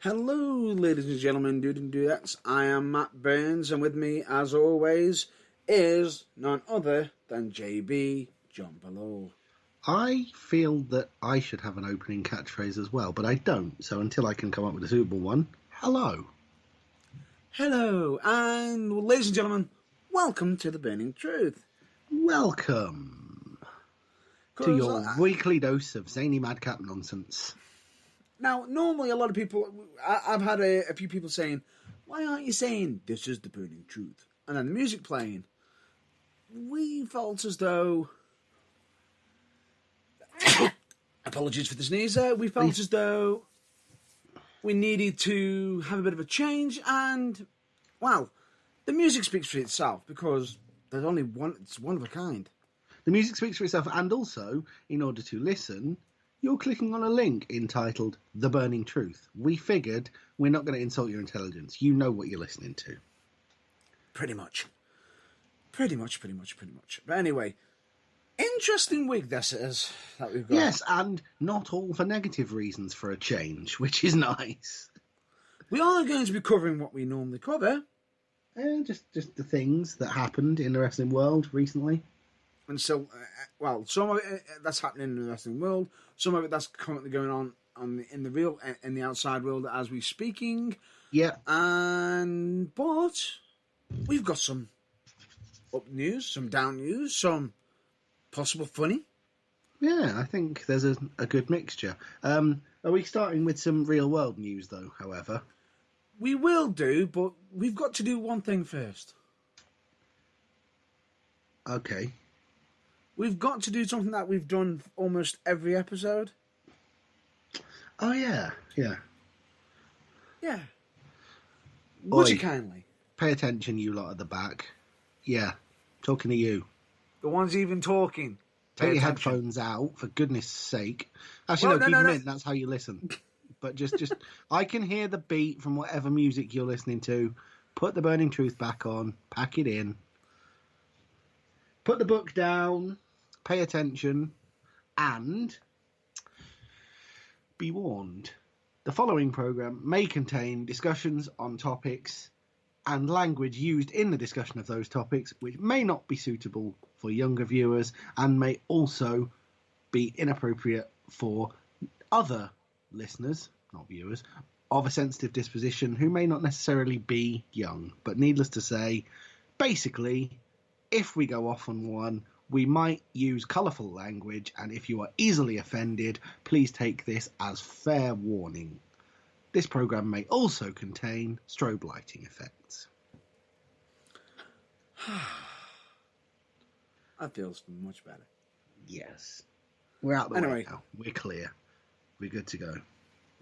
Hello, ladies and gentlemen, dude and dudettes. I am Matt Burns, and with me, as always, is none other than JB John Below. I feel that I should have an opening catchphrase as well, but I don't. So until I can come up with a suitable one, hello. Hello, and ladies and gentlemen, welcome to The Burning Truth. Welcome to your weekly dose of zany madcap nonsense. Now, normally a lot of people, I've had a few people saying, why aren't you saying, this is The Burning Truth? And then the music playing. We felt as though... Apologies for the sneeze there. We felt as though we needed to have a bit of a change, and, well, the music speaks for itself, because there's only one, it's one of a kind. The music speaks for itself, and also, in order to listen, you're clicking on a link entitled The Burning Truth. We figured we're not going to insult your intelligence. You know what you're listening to. Pretty much. But anyway, interesting week this is that we've got. Yes, and not all for negative reasons for a change, which is nice. We are going to be covering what we normally cover. Just the things that happened in the wrestling world recently. And so, some of it that's happening in the wrestling world, some of it that's currently going on in the outside world as we're speaking. Yeah. But we've got some up news, some down news, some possible funny. Yeah, I think there's a good mixture. Are we starting with some real world news though, however? We will do, but we've got to do one thing first. Okay. We've got to do something that we've done almost every episode. Oh, yeah. Yeah. Would you kindly? Pay attention, you lot at the back. Yeah, talking to you. The ones even talking. Take your headphones out, for goodness sake. Actually, keep them in. That's how you listen. But just, I can hear the beat from whatever music you're listening to. Put The Burning Truth back on. Pack it in. Put the book down. Pay attention. And be warned. The following program may contain discussions on topics and language used in the discussion of those topics which may not be suitable for younger viewers and may also be inappropriate for other listeners, not viewers, of a sensitive disposition who may not necessarily be young. But needless to say, basically, if we go off on one, we might use colourful language, and if you are easily offended, please take this as fair warning. This programme may also contain strobe lighting effects. That feels much better. Yes. We're out the way now. We're clear. We're good to go.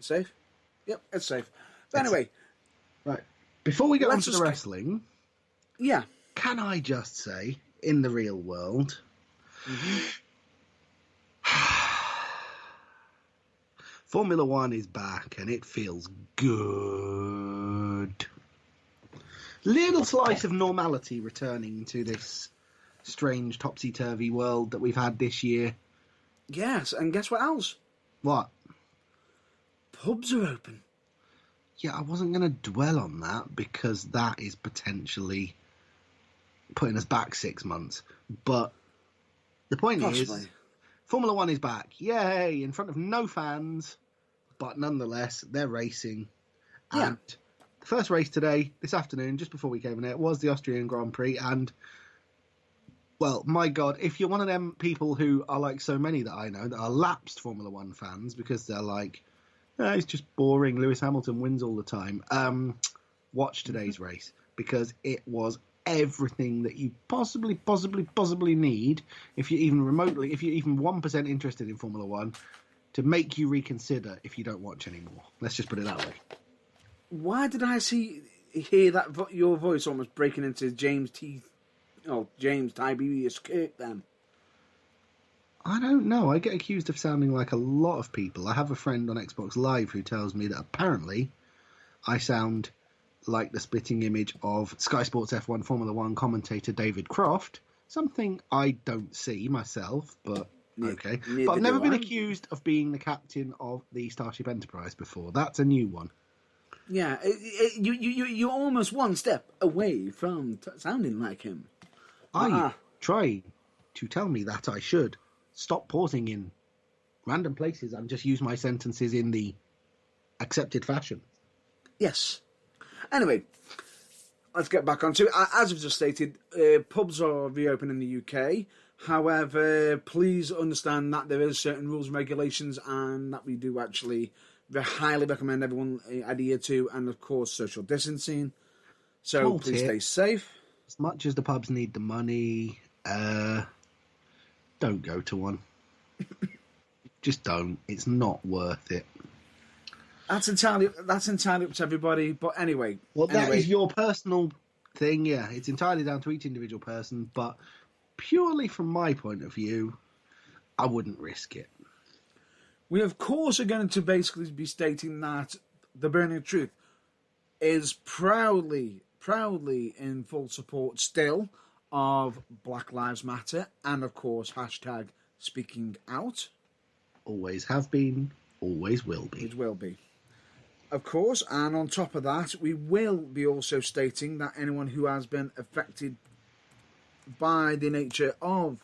Safe? Yep, it's safe. But anyway. Right. Before we get on to the wrestling... Yeah. Can I just say, in the real world... Formula One is back and it feels good. Little slice of normality returning to this strange topsy-turvy world that we've had this year. Yes, and guess what else? What? Pubs are open. Yeah, I wasn't going to dwell on that because that is potentially putting us back 6 months. But the point is, Formula One is back. Yay! In front of no fans. But nonetheless, they're racing. Yeah. And the first race today, this afternoon, just before we came in here, was the Austrian Grand Prix. And, well, my God, if you're one of them people who are like so many that I know, that are lapsed Formula One fans, because they're like, it's just boring, Lewis Hamilton wins all the time, watch today's race. Because it was everything that you possibly need, if you're even 1% interested in Formula One, to make you reconsider if you don't watch anymore. Let's just put it that way. Why did I hear that your voice almost breaking into James Tiberius Kirk then? I don't know. I get accused of sounding like a lot of people. I have a friend on Xbox Live who tells me that apparently I sound like the spitting image of Sky Sports F1 Formula One commentator David Croft, something I don't see myself, but okay. But I've never been accused of being the captain of the Starship Enterprise before. That's a new one. Yeah, you're almost one step away from sounding like him. Are you trying to tell me that I should stop pausing in random places and just use my sentences in the accepted fashion? Yes. Anyway, let's get back onto it. As I've just stated, pubs are reopening in the UK. However, please understand that there is certain rules and regulations, and that we do actually highly recommend everyone adhere to, and of course, social distancing. So Small please tip. stay safe. As much as the pubs need the money, don't go to one. Just don't. It's not worth it. That's entirely up to everybody. But anyway, That is your personal thing. Yeah, it's entirely down to each individual person. But purely from my point of view, I wouldn't risk it. We of course are going to basically be stating that the Burning Truth is proudly in full support still of Black Lives Matter, and of course hashtag speaking out. Always have been, always will be. It will be. Of course, and on top of that, we will be also stating that anyone who has been affected by the nature of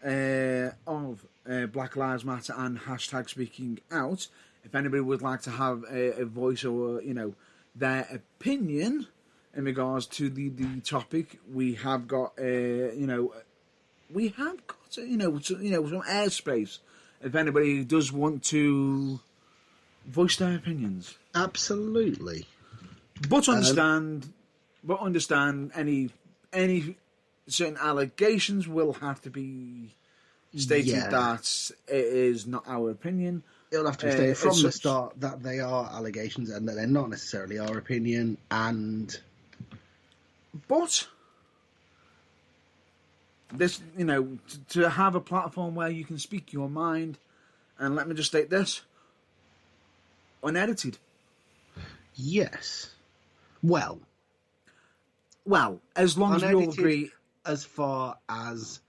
Black Lives Matter and hashtag speaking out, if anybody would like to have a voice or, their opinion in regards to the topic, we have got, some airspace. If anybody does want to voice their opinions. Absolutely. But understand any certain allegations will have to be stated that it is not our opinion. It'll have to be stated from the start that they are allegations and that they're not necessarily our opinion. But this, to have a platform where you can speak your mind, and let me just state this, unedited. Yes. Well, as long as we all agree. As far as,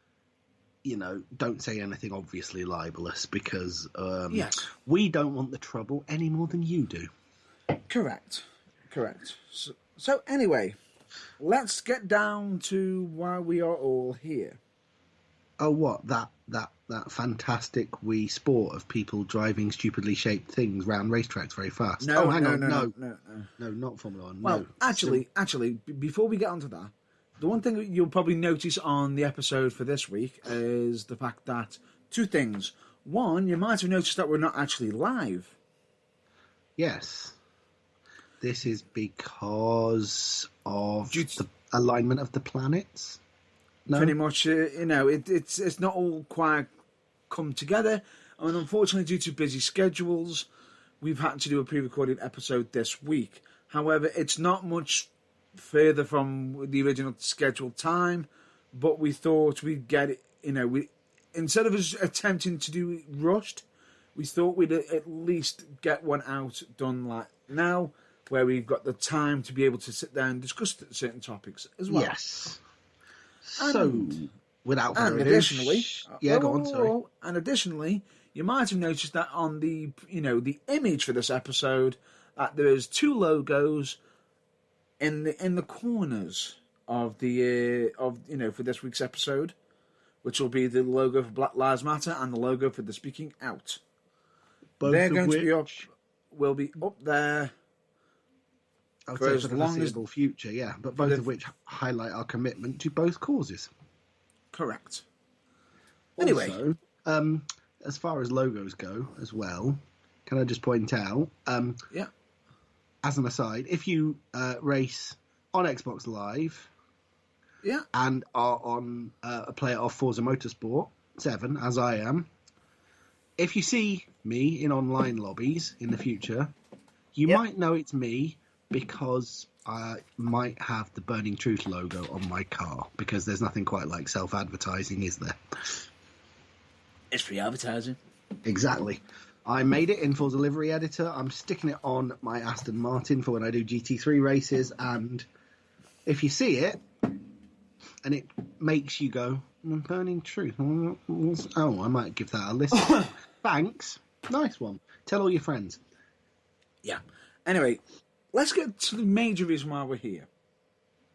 don't say anything obviously libelous, because we don't want the trouble any more than you do. Correct. So anyway, let's get down to why we are all here. Oh, what? That fantastic Wii sport of people driving stupidly shaped things round racetracks very fast. No, no, not Formula One. Well, no. actually, before we get onto that, the one thing you'll probably notice on the episode for this week is the fact that two things. One, you might have noticed that we're not actually live. Yes. This is because of the alignment of the planets. No? Pretty much, it's not all quite come together, and unfortunately, due to busy schedules, we've had to do a pre-recorded episode this week. However, it's not much further from the original scheduled time, but we thought we'd get it. Instead of us attempting to do it rushed, we thought we'd at least get one out done like now, where we've got the time to be able to sit down and discuss certain topics as well. Yes. So, without further ado, go on, sorry. And additionally, you might have noticed that on the image for this episode, that there is two logos in the corners of for this week's episode, which will be the logo for Black Lives Matter and the logo for the Speaking Out. They're going to be up. Will be up there. For the foreseeable future, yeah, but both of which highlight our commitment to both causes. Correct. Anyway, also, as far as logos go, as well, can I just point out? As an aside, if you race on Xbox Live, and are on a player of Forza Motorsport 7, as I am, if you see me in online lobbies in the future, you might know it's me. Because I might have the Burning Truth logo on my car, because there's nothing quite like self-advertising, is there? It's free advertising. Exactly. I made it in Forza Livery Editor. I'm sticking it on my Aston Martin for when I do GT3 races, and if you see it, and it makes you go, Burning Truth, oh, I might give that a listen. Thanks. Nice one. Tell all your friends. Yeah. Anyway, let's get to the major reason why we're here.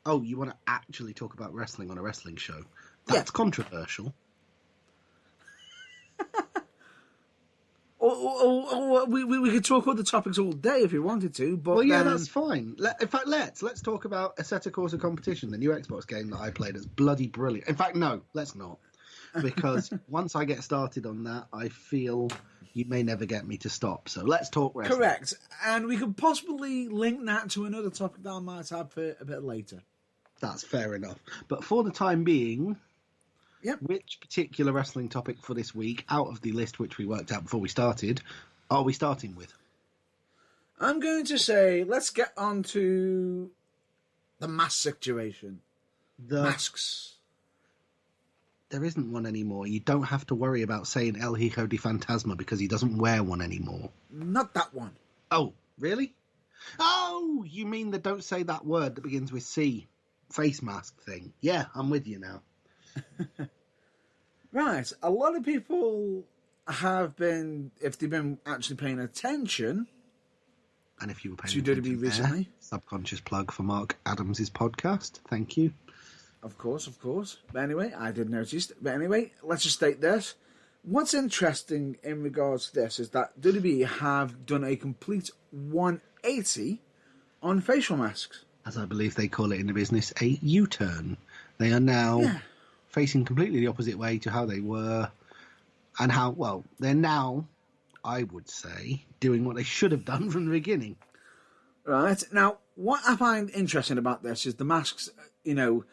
Oh, you want to actually talk about wrestling on a wrestling show? That's controversial. Or we could talk other topics all day if you wanted to, but Well, yeah, then... that's fine. In fact, let's talk about Assetto Corsa Competition, the new Xbox game that I played. It's bloody brilliant. In fact, no, let's not, because once I get started on that, I feel you may never get me to stop. So let's talk wrestling. Correct, and we could possibly link that to another topic that I might have for a bit later. That's fair enough. But for the time being, Yep. which particular wrestling topic for this week, out of the list which we worked out before we started, are we starting with? I'm going to say, let's get on to the mask situation. Masks. There isn't one anymore. You don't have to worry about saying El Hijo de Fantasma because he doesn't wear one anymore. Not that one. Oh, really? Oh, you mean the don't say that word that begins with C, face mask thing. Yeah, I'm with you now. Right, a lot of people have been, if they've been actually paying attention, And if you were paying to WWE attention recently, subconscious plug for Mark Adams' podcast. Thank you. of course. But anyway, I did notice. But anyway, let's just state this. What's interesting in regards to this is that WWE have done a complete 180 on facial masks. As I believe they call it in the business, a U-turn. They are now facing completely the opposite way to how they were, and how, well, they're now, I would say, doing what they should have done from the beginning. Right. Now, what I find interesting about this is the masks, you know,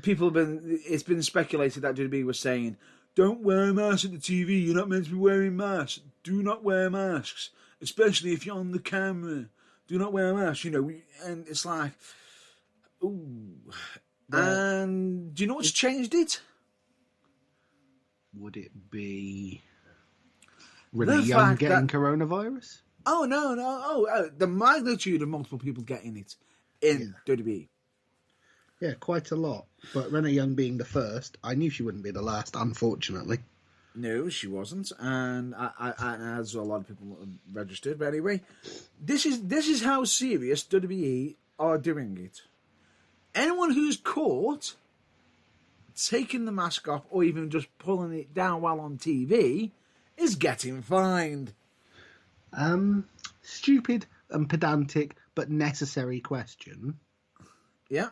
it's been speculated that WWE was saying, don't wear a mask at the TV, you're not meant to be wearing masks. Do not wear masks, especially if you're on the camera. Do not wear a mask, you know, and it's like, ooh. And do you know what's changed it? Would it be Renee The Young fact getting that- coronavirus? Oh, no. Oh, the magnitude of multiple people getting it in WWE. Yeah, quite a lot. But Renee Young being the first, I knew she wouldn't be the last, unfortunately. No, she wasn't, and as a lot of people registered. But anyway, this is how serious WWE are doing it. Anyone who's caught taking the mask off or even just pulling it down while on TV is getting fined. Stupid and pedantic but necessary question. Yeah.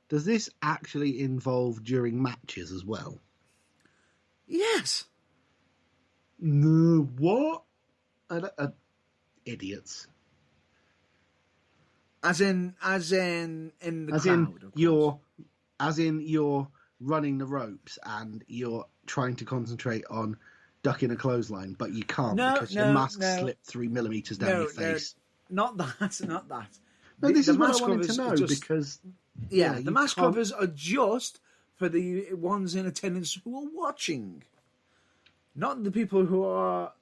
Does this actually involve during matches as well? Yes. No, what? Idiots. As in in the As crowd. in of course. you're running the ropes and you're trying to concentrate on ducking a clothesline, but you can't because your mask slipped 3 millimeters down your face. Not that. No, this The is what mask I wanted to covers know are just- because Yeah, you the mask can't- covers are just for the ones in attendance who are watching, not the people who are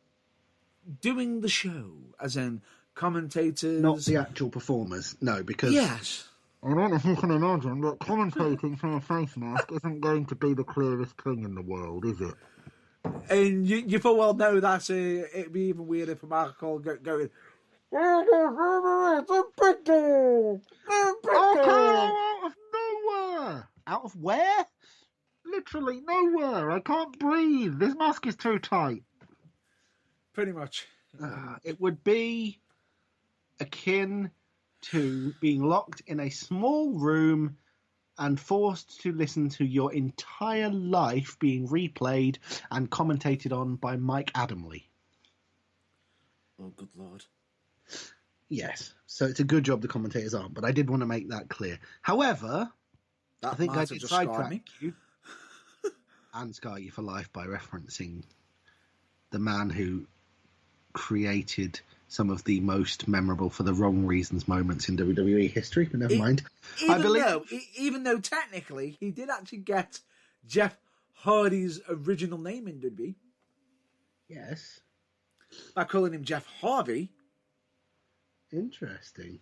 doing the show, as in commentators. not the actual performers. No, because Yes. I don't know if you can imagine, but commentating from a face mask isn't going to be the clearest thing in the world, is it? And you full well know that it'd be even weirder for Mark Cole going, it's a big deal. Out of nowhere! Out of where? Literally nowhere. I can't breathe. This mask is too tight. Pretty much. It would be akin to being locked in a small room and forced to listen to your entire life being replayed and commentated on by Mike Adamley. Oh, good lord. Yes, so it's a good job the commentators aren't, but I did want to make that clear. However, That I think I might have did just scarred sidetrack me. you and scar you for life by referencing the man who created some of the most memorable for the wrong reasons moments in WWE history, but never mind. Even though technically he did actually get Jeff Hardy's original name in WWE Yes. by calling him Jeff Harvey. Interesting.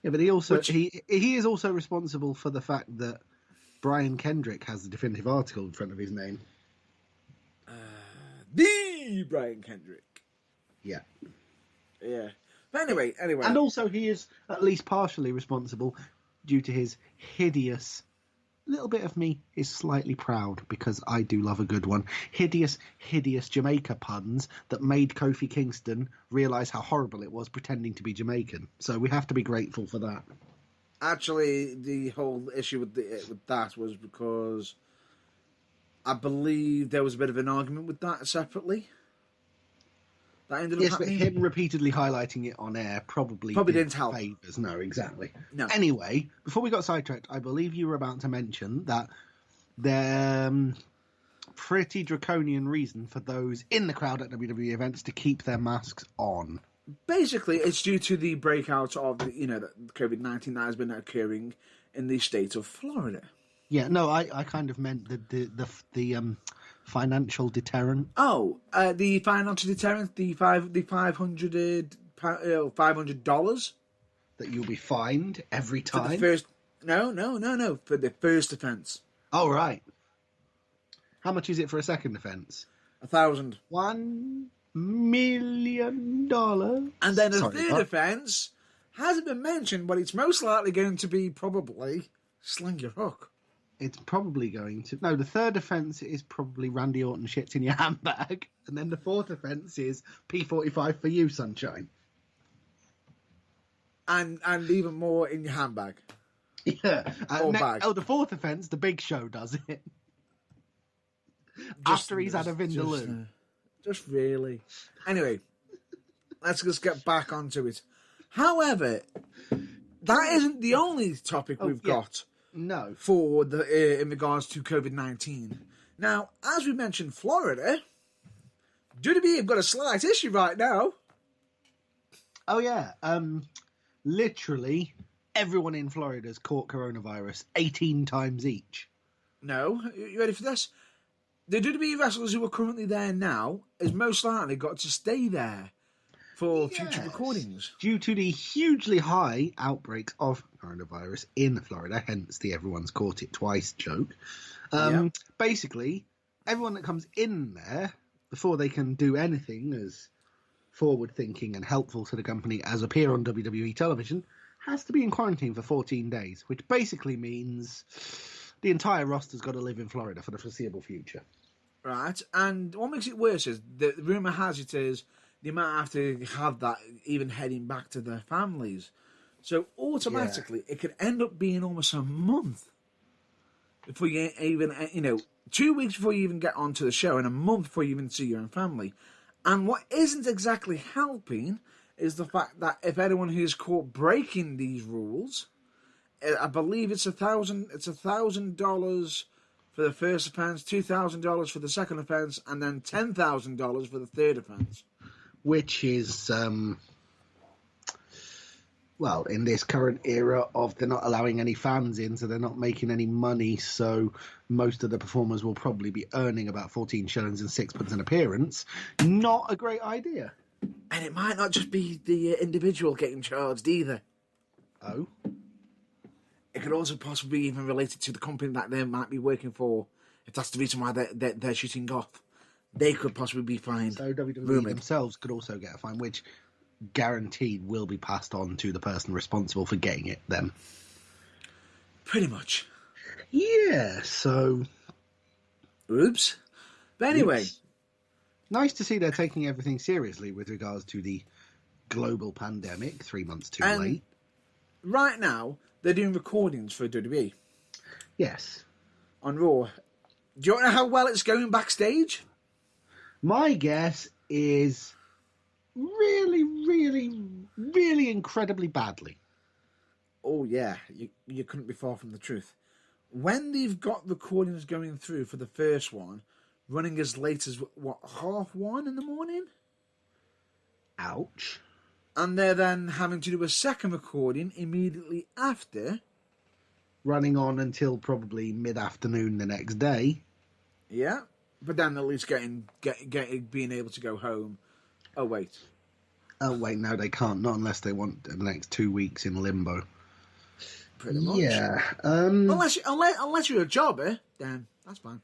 Yeah, but he also he is also responsible for the fact that Brian Kendrick has the definitive article in front of his name. The Brian Kendrick. Yeah. Yeah. But anyway. And also, he is at least partially responsible due to his hideous. Little bit of me is slightly proud because I do love a good one. Hideous Jamaica puns that made Kofi Kingston realise how horrible it was pretending to be Jamaican. So we have to be grateful for that. Actually, the whole issue with that was because I believe there was a bit of an argument with that separately. That ended up Yes, but happening. him repeatedly highlighting it on air probably didn't help. Favours. No, exactly. No. Anyway, before we got sidetracked, I believe you were about to mention that the pretty draconian reason for those in the crowd at WWE events to keep their masks on. Basically, it's due to the breakout of the COVID-19 that has been occurring in the state of Florida. Yeah, no, I kind of meant the financial deterrent. Oh, the financial deterrent, the $500 That you'll be fined every for time. the first. No, for the first offence. Oh, right. How much is it for a second offence? $1,000. $1 million. And then a Sorry, third what? offence hasn't been mentioned, but it's most likely going to be probably sling your hook. It's probably going to. No, the third offence is probably Randy Orton shits in your handbag. And then the fourth offence is P45 for you, sunshine. And even more in your handbag. Yeah. Or bag. Oh, the fourth offence, the Big Show does it. After he's had a Vindaloo. Just really. Anyway, let's just get back onto it. However, that isn't the only topic we've got. No. For the in regards to COVID-19. Now, as we mentioned, Florida, WWE have got a slight issue right now. Oh, yeah. Literally, everyone in Florida's caught coronavirus 18 times each. No, you ready for this? The WWE wrestlers who are currently there now is most likely got to stay there for future recordings. Due to the hugely high outbreaks of coronavirus in Florida, hence the everyone's caught it twice joke. Basically, everyone that comes in there, before they can do anything as forward-thinking and helpful to the company as appear on WWE television, has to be in quarantine for 14 days, which basically means the entire roster's got to live in Florida for the foreseeable future. Right, and what makes it worse is, the rumour has it is, they might have to have that even heading back to their families. So automatically, it could end up being almost a month before you even, 2 weeks before you even get onto the show and a month before you even see your own family. And what isn't exactly helping is the fact that if anyone who's caught breaking these rules, I believe it's $1,000 for the first offence, $2,000 for the second offence, and then $10,000 for the third offence. Which is, well, in this current era of they're not allowing any fans in, so they're not making any money, so most of the performers will probably be earning about 14 shillings and sixpence an appearance. Not a great idea. And it might not just be the individual getting charged either. Oh? It could also possibly be even related to the company that they might be working for. If that's the reason why they're shooting off, they could possibly be fined. So WWE themselves could also get a fine, which guaranteed will be passed on to the person responsible for getting it then. Pretty much. Yeah, so... Oops. But anyway... Oops. Nice to see they're taking everything seriously with regards to the global pandemic, 3 months too late. Right now, they're doing recordings for WWE. Yes. On Raw. Do you know how well it's going backstage? My guess is really, really, really incredibly badly. Oh, yeah. You couldn't be far from the truth. When they've got recordings going through for the first one, running as late as, 1:30 in the morning? Ouch. And they're then having to do a second recording immediately after. Running on until probably mid-afternoon the next day. Yeah. But then at least being able to go home. Oh, wait. Oh, wait, no, they can't. Not unless they want the next 2 weeks in limbo. Pretty much. Yeah. Unless you're a jobber, then that's fine.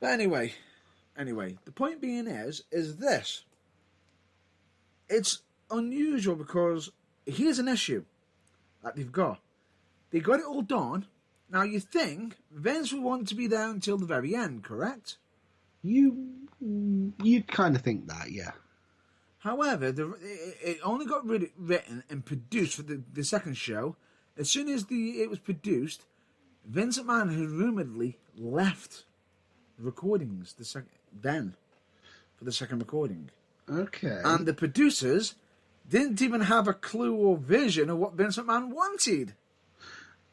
But anyway, the point being is this. It's unusual because here's an issue that they've got. They got it all done. Now you think Vince would want to be there until the very end, correct? You kind of think that, yeah. However, it only got written and produced for the second show. As soon as it was produced, Vince McMahon had rumouredly left the recordings for the second recording. Okay. And the producers didn't even have a clue or vision of what Vince McMahon wanted.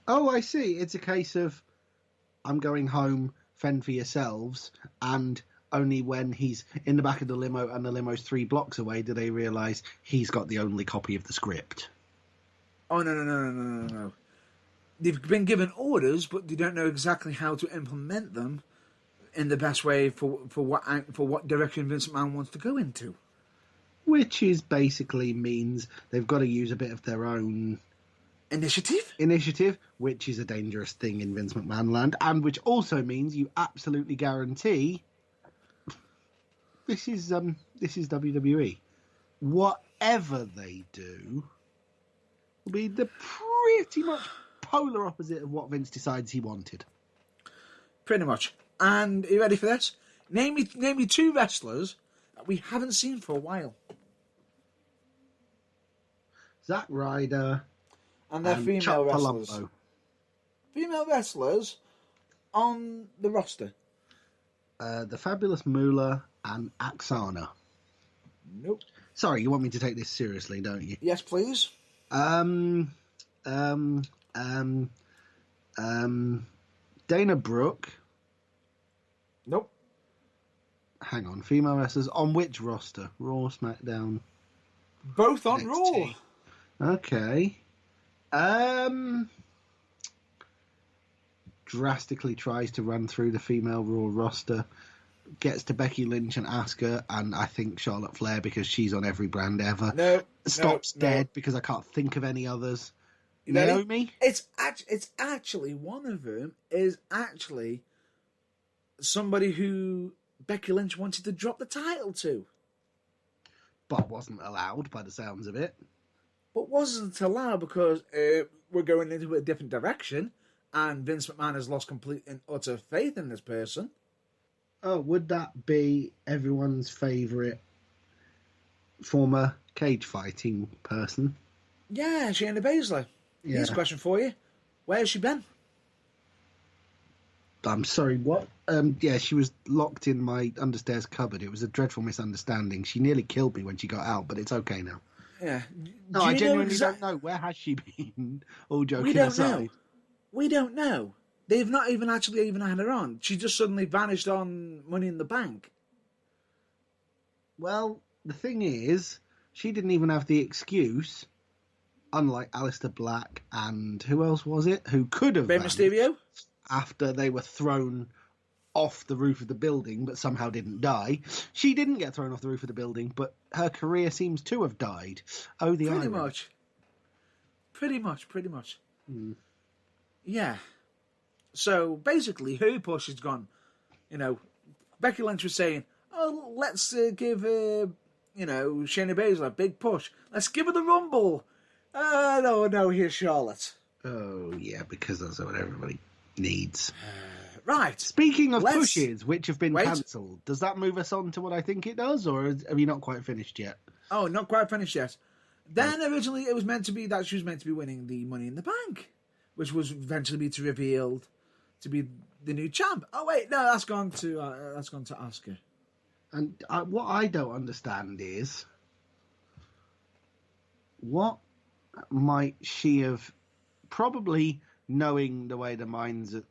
Oh, I see. It's a case of, I'm going home, fend for yourselves, and only when he's in the back of the limo and the limo's 3 blocks away do they realise he's got the only copy of the script. Oh, no. They've been given orders, but they don't know exactly how to implement them in the best way for what direction Vince McMahon wants to go into. Which is basically means they've got to use a bit of their own Initiative, which is a dangerous thing in Vince McMahon land, and which also means you absolutely guarantee this is WWE. Whatever they do will be the pretty much polar opposite of what Vince decides he wanted. Pretty much. And are you ready for this? Name me 2 wrestlers that we haven't seen for a while. Zack Ryder And they're female Chuck wrestlers. Palumbo. Female wrestlers on the roster. The Fabulous Moolah and Aksana. Nope. Sorry, you want me to take this seriously, don't you? Yes, please. Dana Brooke. Nope. Hang on, female wrestlers on which roster? Raw, SmackDown, Both on NXT. Raw. Okay. Drastically tries to run through the female Raw roster. Gets to Becky Lynch and Asuka, and I think Charlotte Flair because she's on every brand ever. No. Stops dead because I can't think of any others. You ready? Naomi? It's actually one of them is actually somebody who Becky Lynch wanted to drop the title to, But wasn't allowed by the sounds of it. but wasn't allowed because we're going into a different direction, and Vince McMahon has lost complete and utter faith in this person. Oh, would that be everyone's favourite former cage fighting person? Yeah, Shayna Baszler. Yeah. Here's a question for you: where has she been? I'm sorry, what? Yeah, she was locked in my understairs cupboard. It was a dreadful misunderstanding. She nearly killed me when she got out, but it's okay now. Yeah. No, I genuinely don't know. Where has she been? All joking We don't aside. know. We don't know. They've not even actually had her on. She just suddenly vanished on Money in the Bank. Well, the thing is, she didn't even have the excuse, unlike Aleister Black and who else was it? Who could have Rey vanished Mysterio? after they were thrown off the roof of the building but somehow didn't die. She didn't get thrown off the roof of the building, but her career seems to have died. Oh, the Pretty irony. much. Pretty much. Yeah. So basically, her push has gone. You know, Becky Lynch was saying, "Oh, let's give Shayna Baszler a big push. Let's give her the Rumble." No, here's Charlotte. Oh, yeah, because that's what everybody needs. Right. Speaking of Let's- pushes which have been Wait. cancelled, does that move us on to what I think it does, or have you not quite finished yet? Oh, not quite finished yet. Then originally it was meant to be that she was meant to be winning the Money in the Bank, which was eventually revealed to be the new champ. Oh wait, no, that's gone to Asuka. And what I don't understand is, what might she have, probably knowing the way the minds of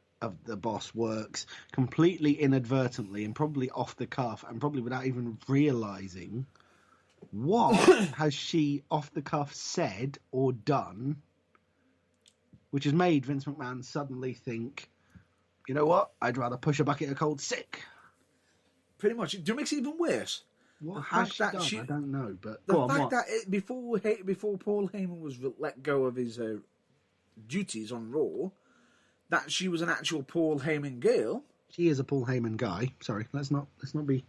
the boss works, completely inadvertently and probably off the cuff and probably without even realising, what has she off the cuff said or done which has made Vince McMahon suddenly think, you know what, I'd rather push a bucket of cold sick. Pretty much. Do it makes it even worse? What The has fact she that done? she- I don't know, but The go on, fact what? that before Paul Heyman was let go of his duties on Raw, that she was an actual Paul Heyman girl. She is a Paul Heyman guy. Sorry, let's not be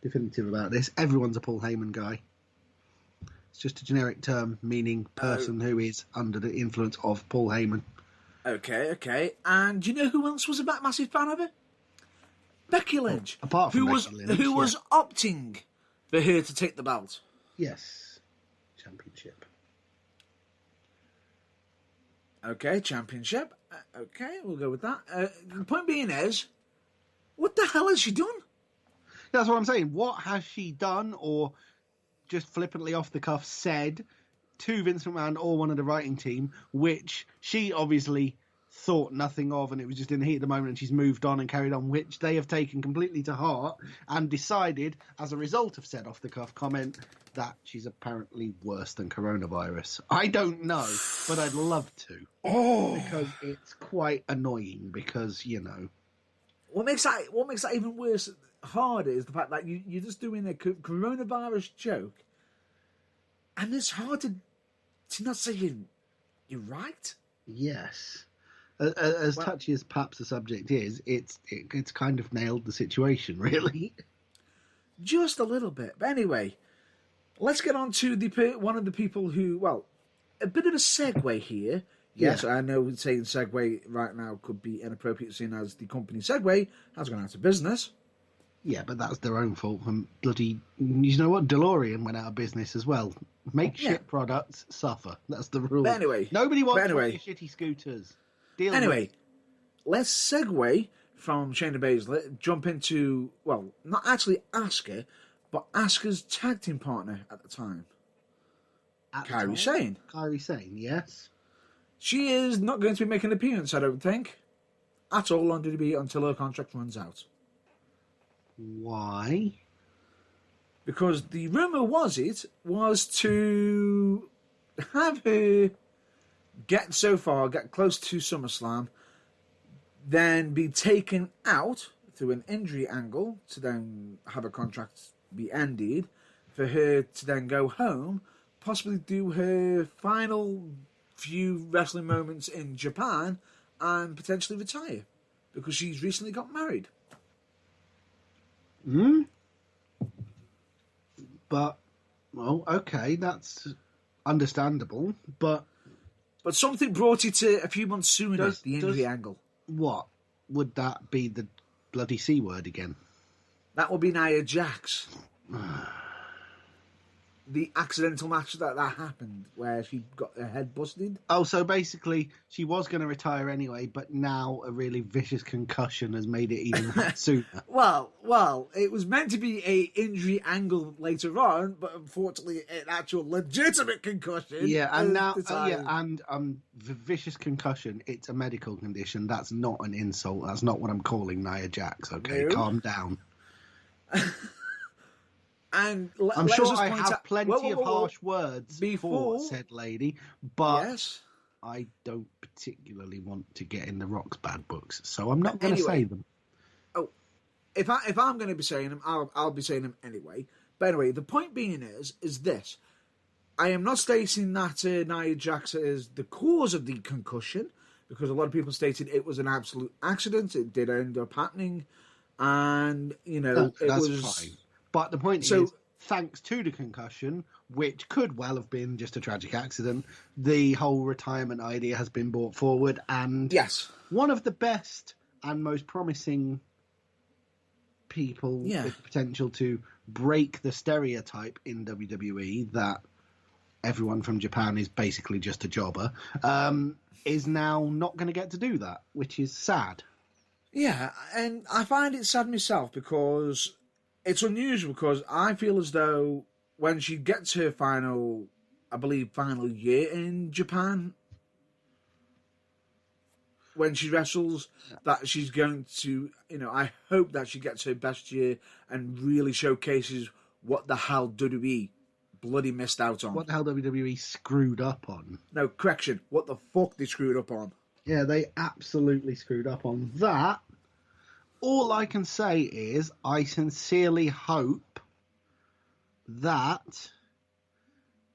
definitive about this. Everyone's a Paul Heyman guy. It's just a generic term meaning person who is under the influence of Paul Heyman. Okay. And do you know who else was a massive fan of it? Becky Lynch. Apart from Becky Lynch, who was opting for her to take the belt. Yes. Championship. Okay, championship. Okay, we'll go with that. The point being is, what the hell has she done? That's what I'm saying. What has she done or just flippantly off the cuff said to Vince McMahon or one of the writing team, which she obviously thought nothing of, and it was just in the heat of the moment, and she's moved on and carried on, which they have taken completely to heart and decided, as a result of said off-the-cuff comment, that she's apparently worse than coronavirus. I don't know, but I'd love to. Because it's quite annoying, because, you know... What makes that even worse, harder, is the fact that you're just doing a coronavirus joke, and it's hard to not say you're right. Yes. As touchy as perhaps the subject is, it's kind of nailed the situation, really. Just a little bit. But anyway, let's get on to one of the people who, well, a bit of a segue here. Yes, I know saying segue right now could be inappropriate, seeing as the company Segway has gone out of business. Yeah, but that's their own fault. And bloody, you know what? DeLorean went out of business as well. Make shit products, suffer. That's the rule. But anyway, nobody wants shitty scooters. Let's segue from Shayna Baszler, jump into, well, not actually Asuka, but Asuka's tag team partner at the time. Kairi Sane. Kairi Sane, yes. She is not going to be making an appearance, I don't think, at all on WWE until her contract runs out. Why? Because the rumour was to have her get close to SummerSlam, then be taken out through an injury angle to then have her contract be ended, for her to then go home, possibly do her final few wrestling moments in Japan, and potentially retire, because she's recently got married. But, well, okay, that's understandable, but something brought it to a few months sooner, the injury angle. What? Would that be the bloody C word again? That would be Nia Jax. The accidental match that happened, where she got her head busted. Oh, so basically, she was going to retire anyway, but now a really vicious concussion has made it even sooner. Well, it was meant to be a injury angle later on, but unfortunately, an actual legitimate concussion. Yeah, and now, vicious concussion. It's a medical condition. That's not an insult. That's not what I'm calling Nia Jax. Okay, no. Calm down. And I'm sure I have plenty of harsh words for said lady, but I don't particularly want to get in the Rock's bad books, so I'm not going to say them. Oh, if I'm going to be saying them, I'll be saying them anyway. But anyway, the point being is this: I am not stating that Nia Jax is the cause of the concussion, because a lot of people stated it was an absolute accident. It did end up happening, and that's fine. But the point is, thanks to the concussion, which could well have been just a tragic accident, the whole retirement idea has been brought forward. And one of the best and most promising people with the potential to break the stereotype in WWE that everyone from Japan is basically just a jobber, is now not going to get to do that, which is sad. Yeah, and I find it sad myself, because it's unusual, because I feel as though when she gets her final year in Japan, when she wrestles, that she's going to, I hope that she gets her best year and really showcases what the hell WWE bloody missed out on. What the hell WWE screwed up on. No, correction. What the fuck they screwed up on. Yeah, they absolutely screwed up on that. All I can say is I sincerely hope that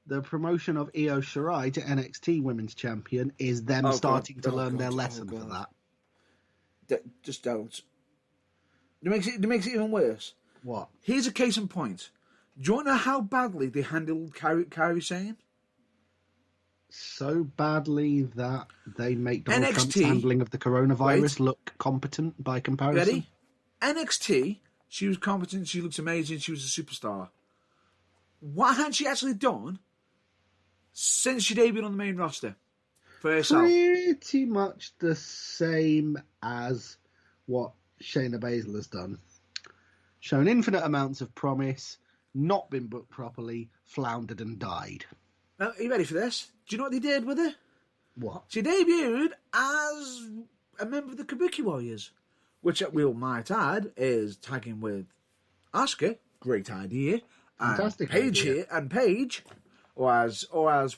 the promotion of Io Shirai to NXT Women's Champion is them starting to learn their lesson for that. Just don't. It makes it even worse. What? Here's a case in point. Do you want to know how badly they handled Kairi Sane? So badly that they make Donald Trump's NXT, handling of the coronavirus look competent by comparison. Ready? NXT, she was competent, she looks amazing, she was a superstar. What had she actually done since she debuted on the main roster for herself? Pretty much the same as what Shayna Baszler has done. Shown infinite amounts of promise, not been booked properly, floundered and died. Now, are you ready for this? Do you know what they did with her? What? She debuted as a member of the Kabuki Warriors, which we all might add is tagging with Asuka. Great idea. Fantastic and Paige idea. here, and Paige, or as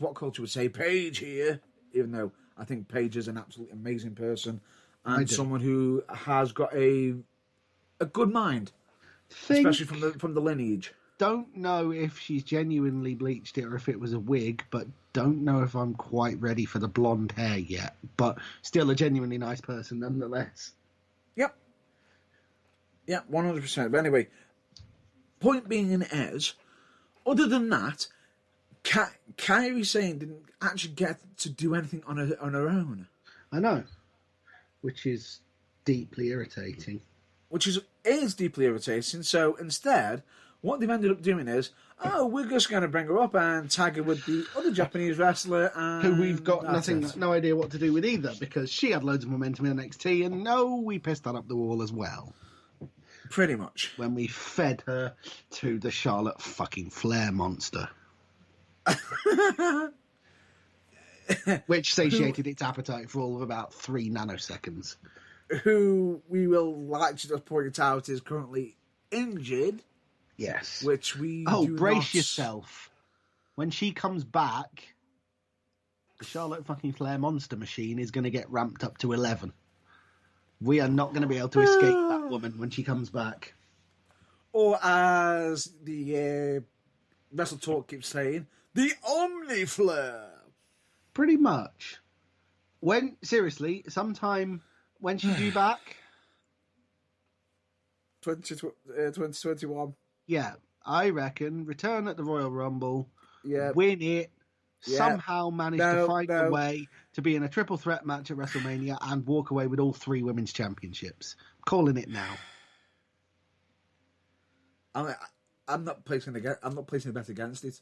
what culture would say, Paige here. Even though I think Paige is an absolutely amazing person and someone who has got a good mind, especially from the lineage. Don't know if she's genuinely bleached it or if it was a wig, but don't know if I'm quite ready for the blonde hair yet. But still a genuinely nice person nonetheless. Yep. Yeah, 100%. But anyway, point being is, other than that, Kairi Sane didn't actually get to do anything on her own. I know. Which is deeply irritating. Which is deeply irritating. So instead, what they've ended up doing is, we're just going to bring her up and tag her with the other Japanese wrestler. And who we've got no idea what to do with either, because she had loads of momentum in NXT, and we pissed that up the wall as well. Pretty much. When we fed her to the Charlotte fucking Flair monster. Which satiated its appetite for all of about 3 nanoseconds. Who we will like to just point out is currently injured. Yes. Which we brace yourself. When she comes back, the Charlotte fucking Flair monster machine is going to get ramped up to 11. We are not going to be able to escape that woman when she comes back. Or as the Wrestle Talk keeps saying, the Omni Flair. Pretty much. Seriously, sometime when she's due back? 2021. Yeah, I reckon. Return at the Royal Rumble. Yeah. Win it. Yeah. Somehow manage to find a way to be in a triple threat match at WrestleMania and walk away with all 3 women's championships. I'm calling it now. I'm not placing a bet against it.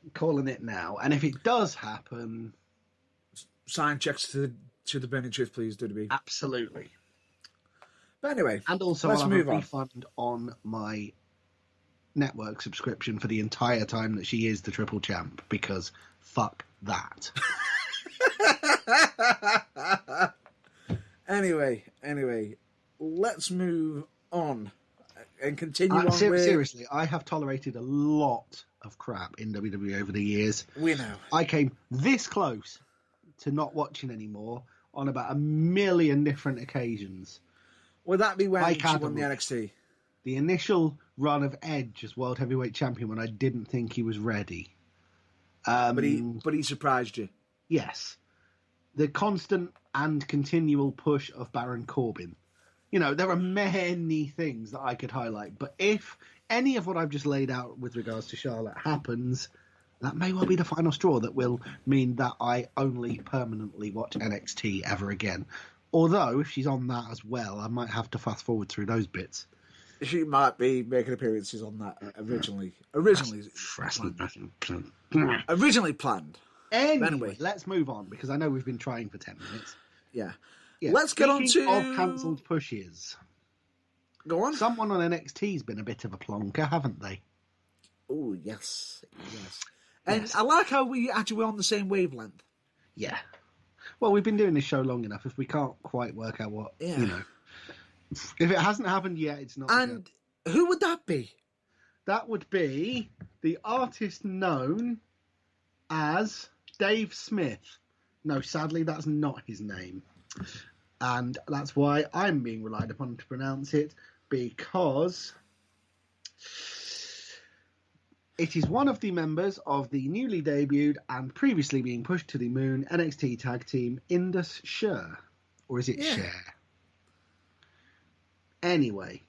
I'm calling it now. And if it does happen, sign checks to the Burning Truth, please, WWE. Absolutely. But anyway, and also let's I'll move have a refund on my network subscription for the entire time that she is the triple champ, because fuck that. Anyway, let's move on and continue on. Seriously, I have tolerated a lot of crap in WWE over the years. We know. I came this close to not watching anymore on about 1 million different occasions. Would that be when she won the NXT? The initial run of Edge as World Heavyweight Champion when I didn't think he was ready. But he surprised you. Yes. The constant and continual push of Baron Corbin. There are many things that I could highlight, but if any of what I've just laid out with regards to Charlotte happens, that may well be the final straw that will mean that I only permanently watch NXT ever again. Although, if she's on that as well, I might have to fast forward through those bits. She might be making appearances on that originally planned. Anyway, let's move on, because I know we've been trying for 10 minutes. Yeah. Let's get on to... of cancelled pushes. Go on. Someone on NXT's been a bit of a plonker, haven't they? Oh, yes. And yes. I like how we actually were on the same wavelength. Yeah. Well, we've been doing this show long enough. If we can't quite work out what, if it hasn't happened yet, it's not. And who would that be? That would be the artist known as Dave Smith. No, sadly, that's not his name. And that's why I'm being relied upon to pronounce it, because it is one of the members of the newly debuted and previously being pushed to the moon NXT tag team Indus Sher. Or is it Cher? Anyway,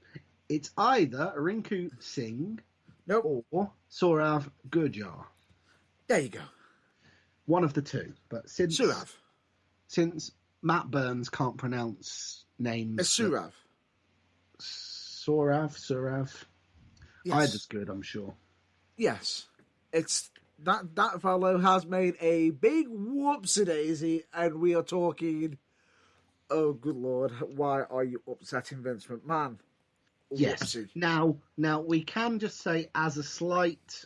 it's either Rinku Singh, Nope. or Sorav Gurjar. There you go. One of the two. But Surav. since Matt Burns can't pronounce names, It's Surav. Sorav. Yes. Either's good, I'm sure. Yes. It's that fellow has made a big whoopsie daisy, and we are talking. Oh, good lord! Why are you upsetting Vince McMahon? Yes. Whoopsie. Now we can just say, as a slight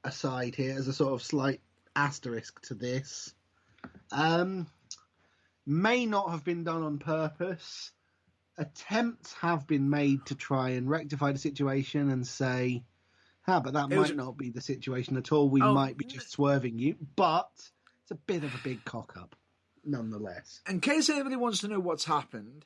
aside here, as a sort of slight asterisk to this, may not have been done on purpose. Attempts have been made to try and rectify the situation and say, but that might not be the situation at all. We might be just swerving you. But it's a bit of a big cock-up, nonetheless. In case anybody wants to know what's happened,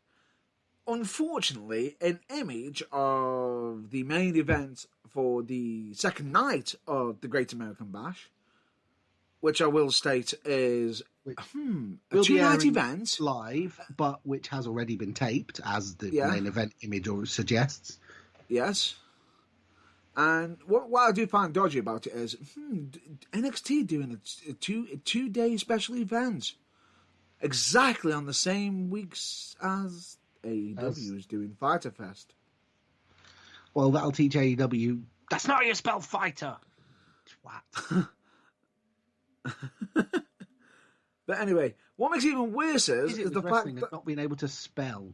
unfortunately, an image of the main event for the second night of the Great American Bash, which I will state is a two-night event. Live, but which has already been taped, as the main event image suggests. Yes. And what I do find dodgy about it is NXT doing a two-day special event exactly on the same weeks as AEW is doing Fighter Fest. Well, that'll teach AEW. That's not how you spell fighter. Twat. But anyway, what makes it even worse is the fact that not being able to spell.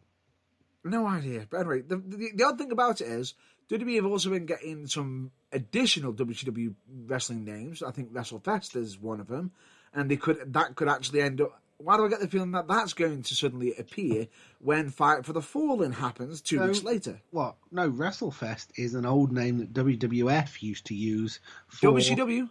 No idea. But anyway, the odd thing about it is WWE have also been getting some additional WCW wrestling names. I think WrestleFest is one of them, and that could actually end up. Why do I get the feeling that that's going to suddenly appear when Fight for the Fallen happens 2 weeks later? What? No, WrestleFest is an old name that WWF used to use for... WCW?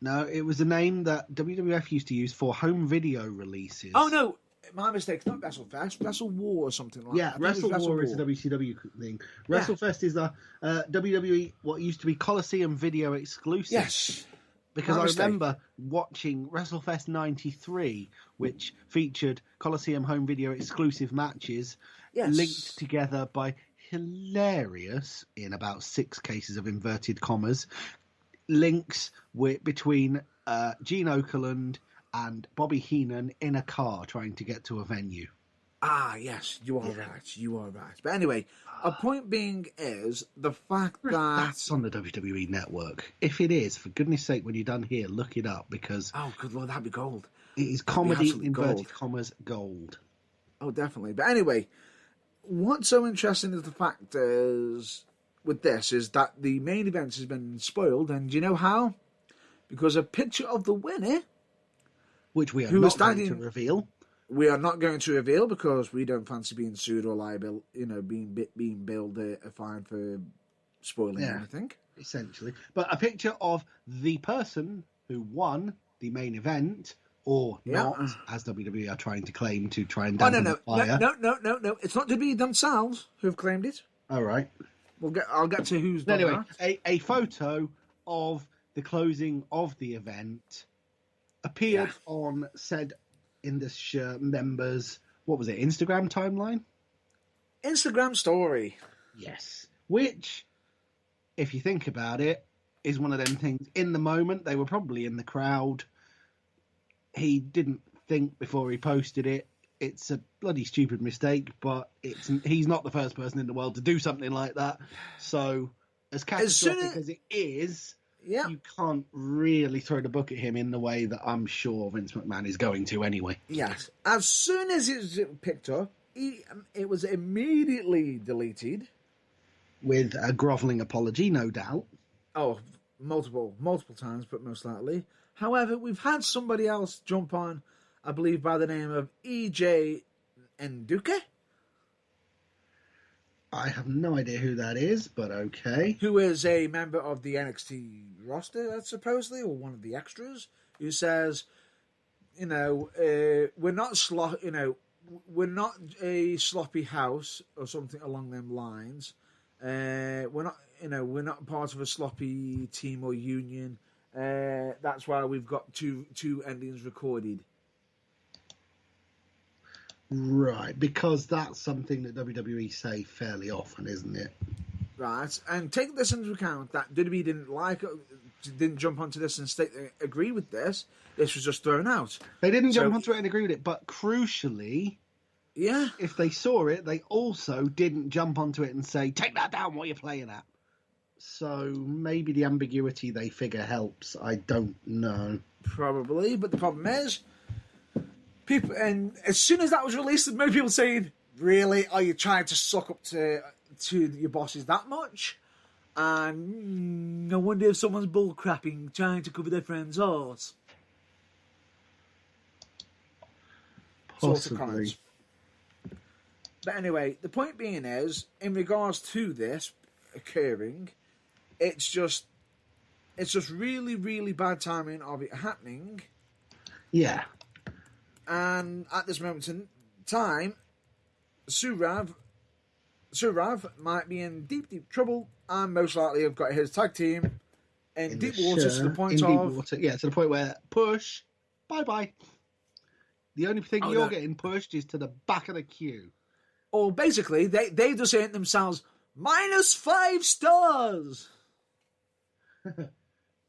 No, it was a name that WWF used to use for home video releases. Oh, no. My mistake. It's not WrestleFest. Wrestle War or something like that. Yeah, Wrestle War is a WCW thing. WrestleFest is the WWE, what used to be Coliseum Video exclusive. Yes. Because I remember watching WrestleFest 93, which featured Coliseum home video exclusive matches linked together by hilarious, in about 6 cases of inverted commas, links between Gene Okerlund and Bobby Heenan in a car trying to get to a venue. Ah, yes, you are right. You are right. But anyway, a point being is the fact that... That's on the WWE Network. If it is, for goodness sake, when you're done here, look it up, because... Oh, good Lord, that'd be gold. It is comedy, inverted commas, gold. Oh, definitely. But anyway, what's so interesting is the fact is, with this, is that the main event has been spoiled, and do you know how? Because a picture of the winner... Which we are not going to reveal. We are not going to reveal because we don't fancy being sued or liable, being billed a fine for spoiling anything. Essentially. But a picture of the person who won the main event, or not, as WWE are trying to claim to try and dampen the fire. No. It's not WWE themselves who have claimed it. All right. I'll get to who's done that. A photo of the closing of the event appeared on said Indus members, what was it, Instagram timeline? Instagram story. Yes. Which, if you think about it, is one of them things. In the moment, they were probably in the crowd. He didn't think before he posted it. It's a bloody stupid mistake, but he's not the first person in the world to do something like that. So, as catastrophic as it is... Yeah. You can't really throw the book at him in the way that I'm sure Vince McMahon is going to anyway. Yes. As soon as it was picked up, it was immediately deleted. With a grovelling apology, no doubt. Oh, multiple times, but most likely. However, we've had somebody else jump on, I believe by the name of EJ Nduka. I have no idea who that is, but okay. Who is a member of the NXT roster, supposedly, or one of the extras, who says, we're not we're not a sloppy house or something along them lines. We're not part of a sloppy team or union. That's why we've got two endings recorded. Right, because that's something that WWE say fairly often, isn't it? right? And take this into account that WWE didn't jump onto this and agree with this. This was just thrown out. They didn't jump onto it and agree with it, but crucially, yeah, if they saw it, they also didn't jump onto it and say, take that down, what are you playing at? So maybe the ambiguity they figure helps. I don't know. Probably, but the problem is, people, and as soon as that was released, many people saying, really, are you trying to suck up to your bosses that much? And no wonder if someone's bullcrapping, trying to cover their friend's arse. Possibly. But anyway, the point being is, in regards to this occurring, it's just really, really bad timing of it happening. Yeah. And at this moment in time, Surav might be in deep, deep trouble, and most likely have got his tag team in deep water to the point of... to the point where push, bye-bye. The only thing you're getting pushed is to the back of the queue. Or basically, they just ain't themselves -5 stars.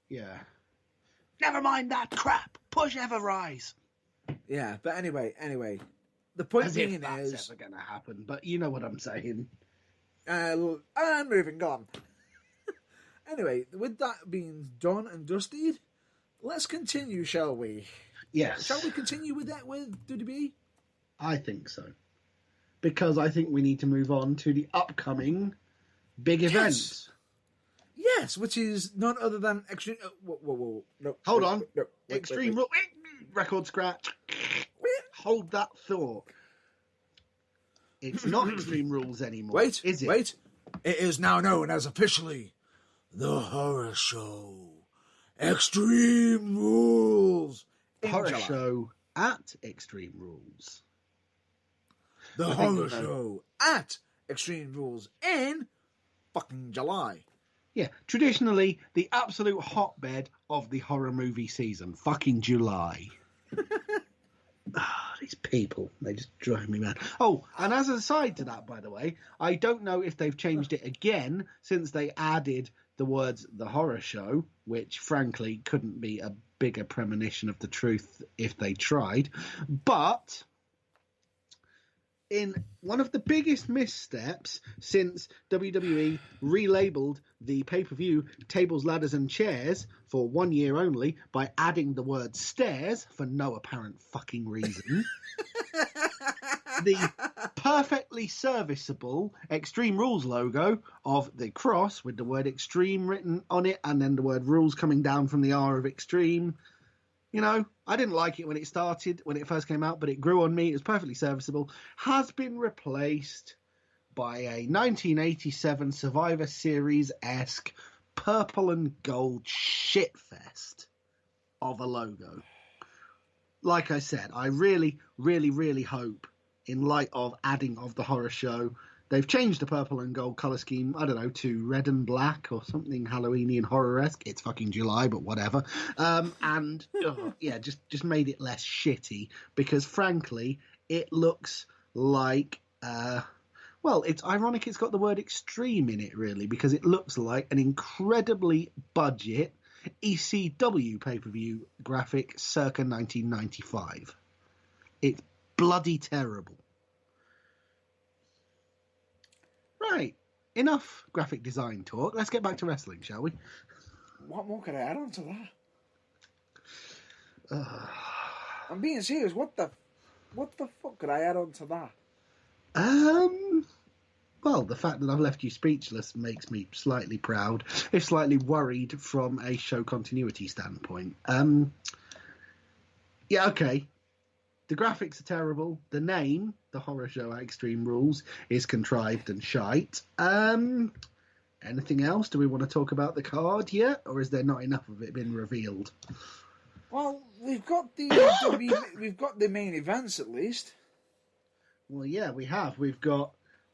Yeah. Never mind that crap. Push ever rise. Yeah, but anyway, the point being if that's is ever going to happen, but you know what I'm saying. And moving on. Anyway, with that being done and dusted, let's continue, shall we? Yes. Shall we continue with that with WWE? I think so. Because I think we need to move on to the upcoming big event. Yes, which is none other than Extreme... Whoa. No, Hold on. No, Extreme Rule... Record scratch. Hold that thought. It's not Extreme Rules anymore. Is it? Wait. It is now known as officially The Horror Show. Extreme Rules. Horror Show at Extreme Rules. The Horror Show at Extreme Rules in fucking July. Yeah, traditionally the absolute hotbed of the horror movie season. Fucking July. These people, they just drive me mad. Oh, and as a side to that, by the way, I don't know if they've changed it again since they added the words The Horror Show, which frankly couldn't be a bigger premonition of the truth if they tried. But in one of the biggest missteps since WWE relabeled the pay-per-view Tables, Ladders and Chairs for 1 year only by adding the word stairs for no apparent fucking reason, the perfectly serviceable Extreme Rules logo of the cross with the word extreme written on it and then the word rules coming down from the R of extreme. You know, I didn't like it when it started, when it first came out, but it grew on me. It was perfectly serviceable. Has been replaced by a 1987 Survivor Series-esque purple and gold shitfest of a logo. Like I said, I really, really, really hope, in light of adding of the Horror Show, they've changed the purple and gold colour scheme, I don't know, to red and black or something Halloweeny and horror-esque. It's fucking July, but whatever. Just made it less shitty because, frankly, it looks like... it's ironic it's got the word extreme in it, really, because it looks like an incredibly budget ECW pay-per-view graphic circa 1995. It's bloody terrible. Right, enough graphic design talk. Let's get back to wrestling, shall we? What more could I add on to that? I'm being serious. What the fuck could I add on to that? Well, the fact that I've left you speechless makes me slightly proud, if slightly worried from a show continuity standpoint. Okay. The graphics are terrible. The name, The Horror Show at Extreme Rules, is contrived and shite. Anything else? Do we want to talk about the card yet? Or is there not enough of it been revealed? Well, we've got the main events at least. Well, yeah, we have. We've got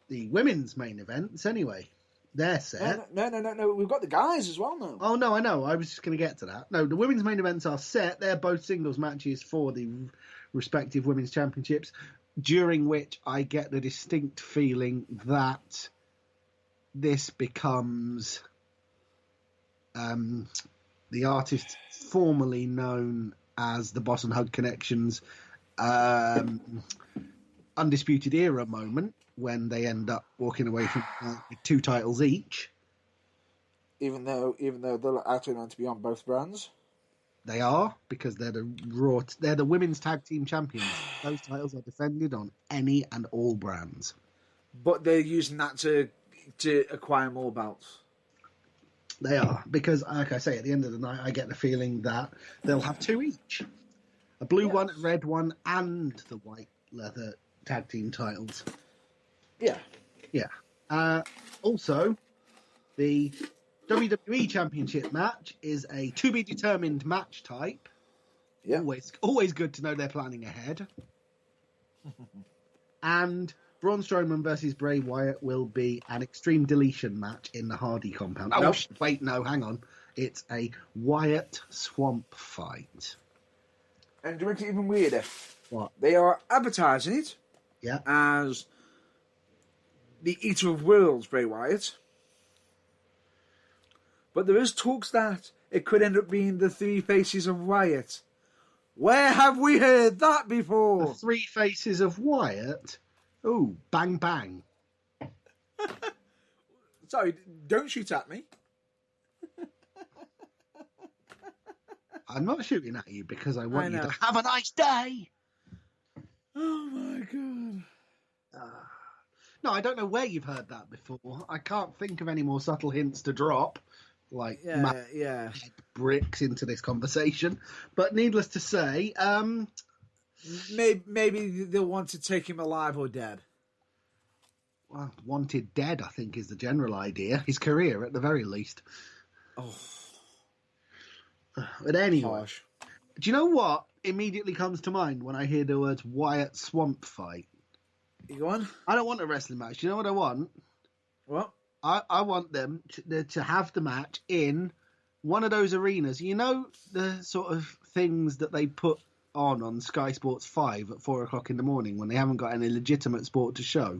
the women's main events anyway. They're set. No. We've got the guys as well now. Oh, no, I know. I was just going to get to that. No, the women's main events are set. They're both singles matches for the respective women's championships, during which I get the distinct feeling that this becomes the artist formerly known as the Boss and Hug Connections Undisputed Era moment when they end up walking away from with 2 titles each. Even though they're actually meant to be on both brands. They are, because they're the women's tag team champions. Those titles are defended on any and all brands. But they're using that to acquire more belts. They are, because, like I say, at the end of the night, I get the feeling that they'll have 2 each. A blue one, a red one, and the white leather tag team titles. Yeah. Yeah. Also, the WWE Championship match is a to-be-determined match type. Yeah. Always good to know they're planning ahead. And Braun Strowman versus Bray Wyatt will be an extreme deletion match in the Hardy compound. Oh, Nope. wait, no, hang on. It's a Wyatt swamp fight. And to make it even weirder, What? they are advertising it Yeah. as the Eater of Worlds, Bray Wyatt. But there is talks that it could end up being the 3 faces of Wyatt. Where have we heard that before? The 3 faces of Wyatt? Ooh, bang, bang. Sorry, don't shoot at me. I'm not shooting at you because I want I you know. to have a nice day. Oh my god. No, I don't know where you've heard that before. I can't think of any more subtle hints to drop, like Yeah. bricks into this conversation. But needless to say, Maybe they'll want to take him alive or dead. well, wanted dead, I think, is the general idea. His career, at the very least. Oh, But anyway, harsh. do you know what immediately comes to mind when I hear the words Wyatt swamp fight? You go on? I don't want a wrestling match. Do you know what I want? What? I want them to have the match in one of those arenas. You know, the sort of things that they put on Sky Sports 5 at 4 o'clock in the morning when they haven't got any legitimate sport to show.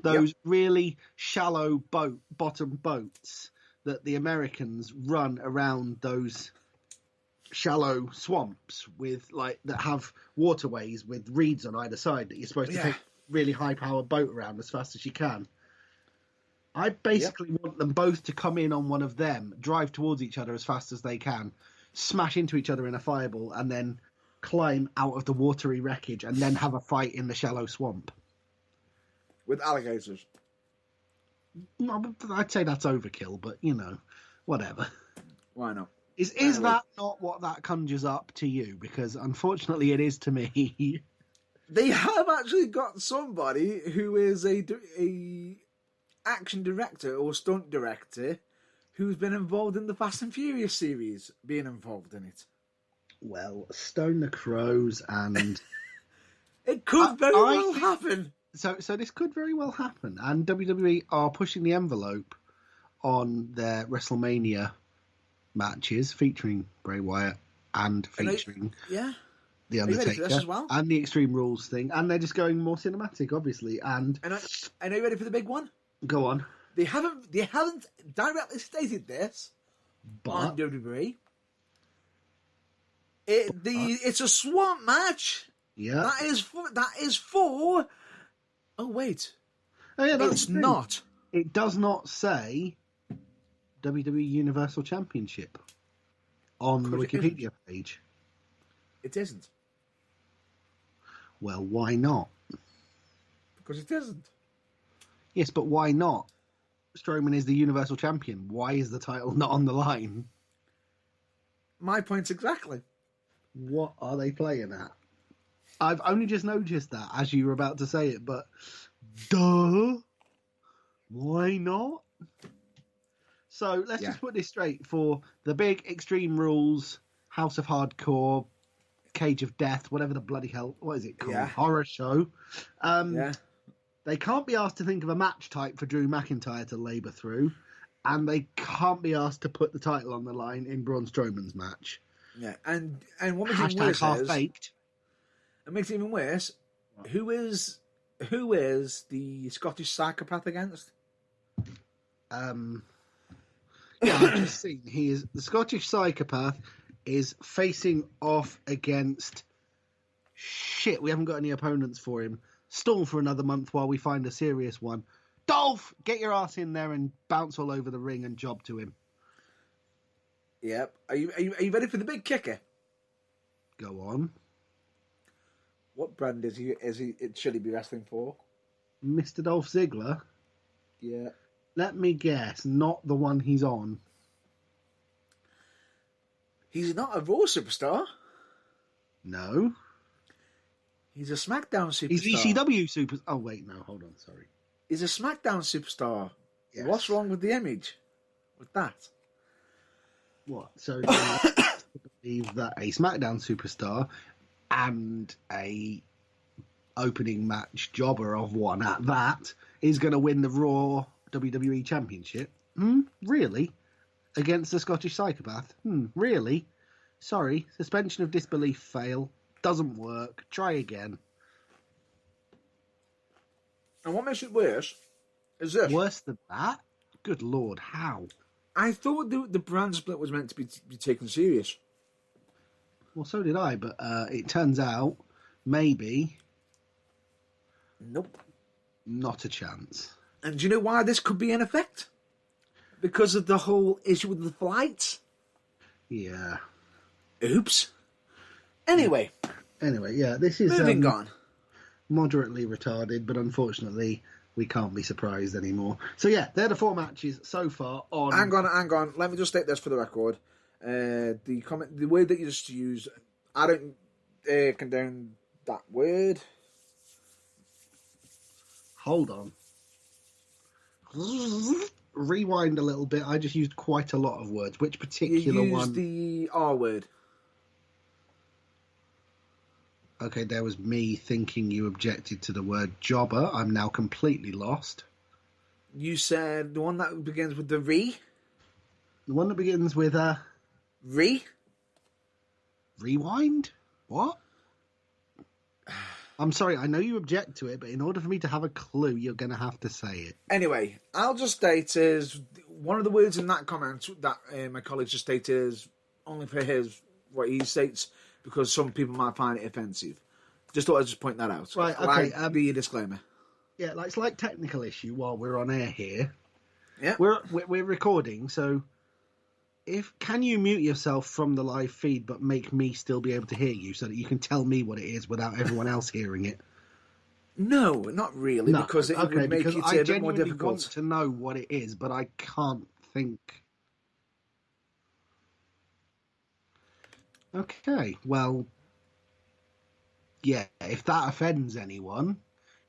Those really shallow bottom boats that the Americans run around those shallow swamps with, like, that have waterways with reeds on either side that you're supposed to take a really high powered boat around as fast as you can. I basically want them both to come in on one of them, drive towards each other as fast as they can, smash into each other in a fireball, and then climb out of the watery wreckage and then have a fight in the shallow swamp. With alligators. I'd say that's overkill, but, you know, whatever. Why not? Is Anyway. that not what that conjures up to you? Because unfortunately it is to me. They have actually got somebody who is a action director or stunt director who's been involved in the Fast and Furious series, being involved in it. Well, Stone the Crows and... It could very well happen. So this could very well happen. And WWE are pushing the envelope on their WrestleMania matches featuring Bray Wyatt and featuring Yeah. The Are you ready Undertaker for this as well? and the Extreme Rules thing. And they're just going more cinematic, obviously. And And are you ready for the big one? go on. They haven't directly stated this on But WWE. It's a swamp match. yeah. That is for. Oh wait, Oh, yeah, that's it's the thing. not. It does not say WWE Universal Championship on the Because it Wikipedia page. It isn't Well, why not? because it isn't. Yes, but why not? Strowman is the Universal Champion. Why is the title not on the line? My point exactly. What are they playing at? I've only just noticed that as you were about to say it, but duh. Why not? So let's just put this straight. For the big Extreme Rules, House of Hardcore, Cage of Death, whatever the bloody hell, what is it called? Yeah. Horror show. Yeah. They can't be asked to think of a match type for Drew McIntyre to labour through, and they can't be asked to put the title on the line in Braun Strowman's match. Yeah. And what makes it even Hashtag worse half is, baked. it makes it even worse. Who is the Scottish psychopath against? Yeah, I've just seen the Scottish Psychopath is facing off against shit. We haven't got any opponents for him. Stall for another month while we find a serious one. Dolph, get your ass in there and bounce all over the ring and job to him. Yep. Are you ready for the big kicker? Go on, What brand should he be wrestling for? Mr. Dolph Ziggler. Yeah. Let me guess, not the one he's on. He's not a Raw superstar. No. He's a SmackDown superstar. He's ECW super. Oh wait, no, hold on, sorry. He's a SmackDown superstar. Yes. What's wrong with the image? With that? What? So do you believe that a SmackDown superstar and a opening match jobber of one at that is going to win the Raw WWE Championship? Really? Against the Scottish Psychopath? Really? Sorry, suspension of disbelief fail. Doesn't work. Try again. And what makes it worse is this. Worse than that? Good Lord, how? I thought the brand split was meant to be taken serious. Well, so did I, but it turns out maybe Nope. not a chance. And do you know why this could be in effect? Because of the whole issue with the flights. Yeah. Oops. Anyway, yeah, this is moving on. Moderately retarded, but unfortunately we can't be surprised anymore. So yeah, they're the 4 matches so far on. Hang on. Let me just state this for the record. The word that you just used, I don't condone that word. Hold on. Rewind a little bit. I just used quite a lot of words. Which particular You used one? the R word. Okay, there was me thinking you objected to the word jobber. I'm now completely lost. You said the one that begins with the re. The one that begins with a Re? rewind? What? I'm sorry, I know you object to it, but in order for me to have a clue, you're going to have to say it. Anyway, I'll just state is one of the words in that comment that my colleague just stated is only for what he states, because some people might find it offensive. Just thought I'd just point that out. Right, okay. Be a disclaimer. Yeah, like slight technical issue while we're on air here. Yeah. We're recording, so can you mute yourself from the live feed but make me still be able to hear you so that you can tell me what it is without everyone else hearing it? No, not really, because it would make it a bit more difficult. I want to know what it is, but I can't think. Okay, well, yeah, if that offends anyone,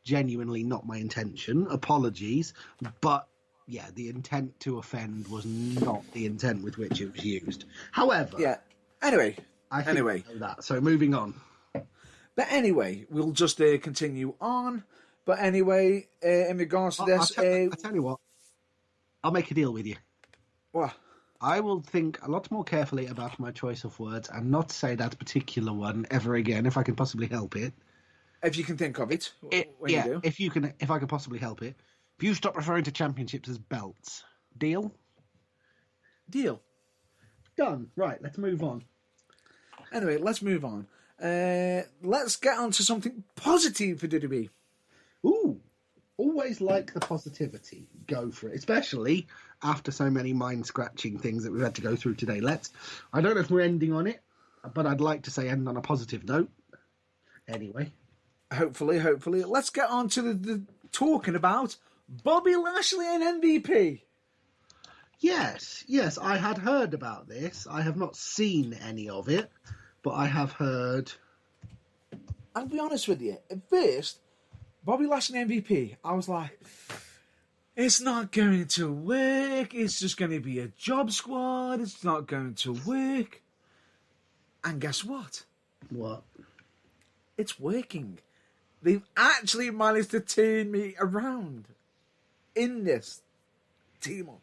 genuinely not my intention, apologies, but yeah, the intent to offend was not the intent with which it was used. However, yeah. Anyway, I know that. So moving on. But anyway, we'll just continue on. But anyway, in regards to this, I'll tell you what, I'll make a deal with you. What? I will think a lot more carefully about my choice of words and not say that particular one ever again if I can possibly help it. If you can think of it, when yeah, you do. if I can possibly help it. If you stop referring to championships as belts. Deal? Deal. Done. Right, let's move on. Anyway, let's move on. Let's get on to something positive for WWE. Ooh, always like the positivity. Go for it, especially after so many mind-scratching things that we've had to go through today. I don't know if we're ending on it, but I'd like to say end on a positive note. Anyway. Hopefully. Let's get on to the talking about Bobby Lashley and MVP. Yes, I had heard about this. I have not seen any of it, but I have heard. I'll be honest with you. At first, Bobby Lashley and MVP, I was like, it's not going to work. It's just going to be a job squad. It's not going to work. And guess what? What? It's working. They've actually managed to turn me around in this team up.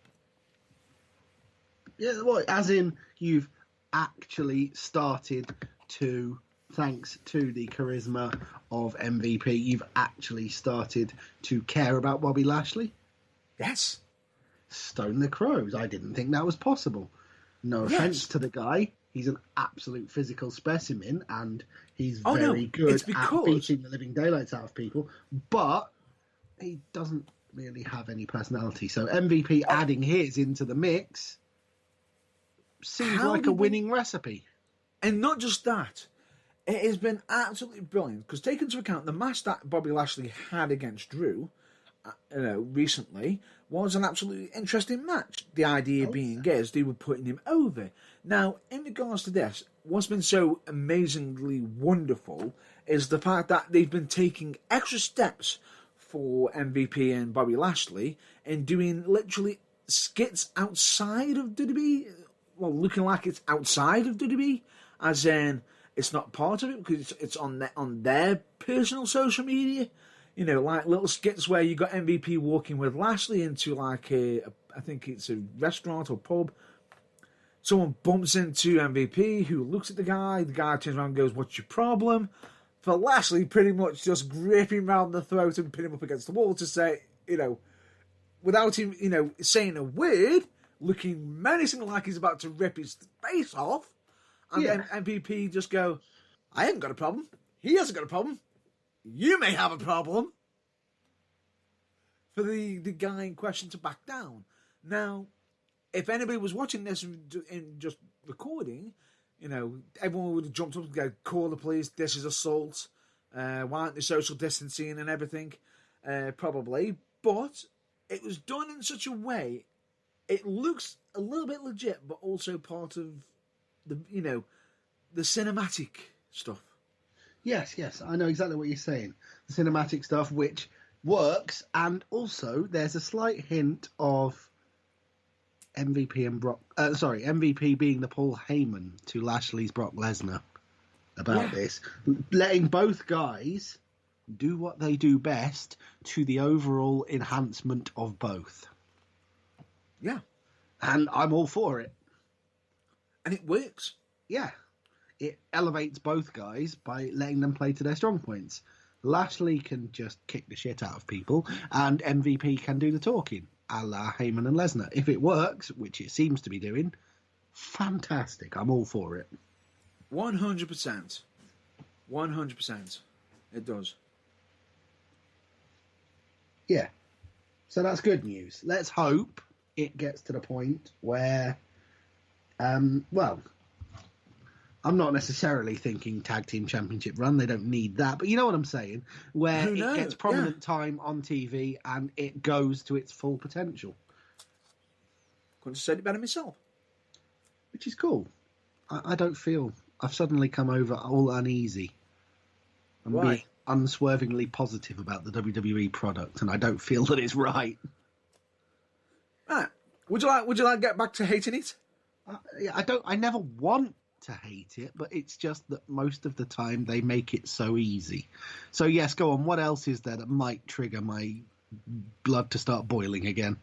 Yeah, what? As in, you've actually started to, thanks to the charisma of MVP, you've actually started to care about Bobby Lashley? Yes. Stone the Crows. I didn't think that was possible. No offense Yes. to the guy. He's an absolute physical specimen, and he's Oh, no, very good it's at because- beating the living daylights out of people. But he doesn't really have any personality. So MVP adding his into the mix seems How like a did we- winning recipe. And not just that, it has been absolutely brilliant because take into account the match that Bobby Lashley had against Drew, recently was an absolutely interesting match. The idea being is they were putting him over. Now, in regards to this, what's been so amazingly wonderful is the fact that they've been taking extra steps for MVP and Bobby Lashley and doing literally skits outside of WWE. Well, looking like it's outside of WWE, as in it's not part of it because it's on their personal social media. You know, like little skits where you got MVP walking with Lashley into like I think it's a restaurant or pub. Someone bumps into MVP who looks at the guy turns around and goes, "What's your problem?" For Lashley, pretty much just grip him round the throat and pin him up against the wall to say, without him, saying a word, looking menacing like he's about to rip his face off. And then MVP just go, "I haven't got a problem. He hasn't got a problem. You may have a problem." For the guy in question to back down. Now, if anybody was watching this and just recording, everyone would have jumped up and go, "Call the police, this is assault, why aren't they social distancing and everything?" Probably. But it was done in such a way, it looks a little bit legit, but also part of the cinematic stuff. Yes, I know exactly what you're saying. The cinematic stuff, which works, and also there's a slight hint of MVP being the Paul Heyman to Lashley's Brock Lesnar about this, letting both guys do what they do best to the overall enhancement of both. Yeah. And I'm all for it. And it works. Yeah. It elevates both guys by letting them play to their strong points. Lashley can just kick the shit out of people, and MVP can do the talking, a la Heyman and Lesnar. If it works, which it seems to be doing, fantastic. I'm all for it. 100%. 100%. It does. Yeah. So that's good news. Let's hope it gets to the point where, I'm not necessarily thinking tag team championship run. They don't need that. But you know what I'm saying? Where it gets prominent time on TV and it goes to its full potential. Couldn't have said it better myself. Which is cool. I don't feel... I've suddenly come over all uneasy. I'm being unswervingly positive about the WWE product, and I don't feel that it's right. Right. Would you like to get back to hating it? I never want to hate it, but it's just that most of the time they make it so easy. So yes, go on. What else is there that might trigger my blood to start boiling again?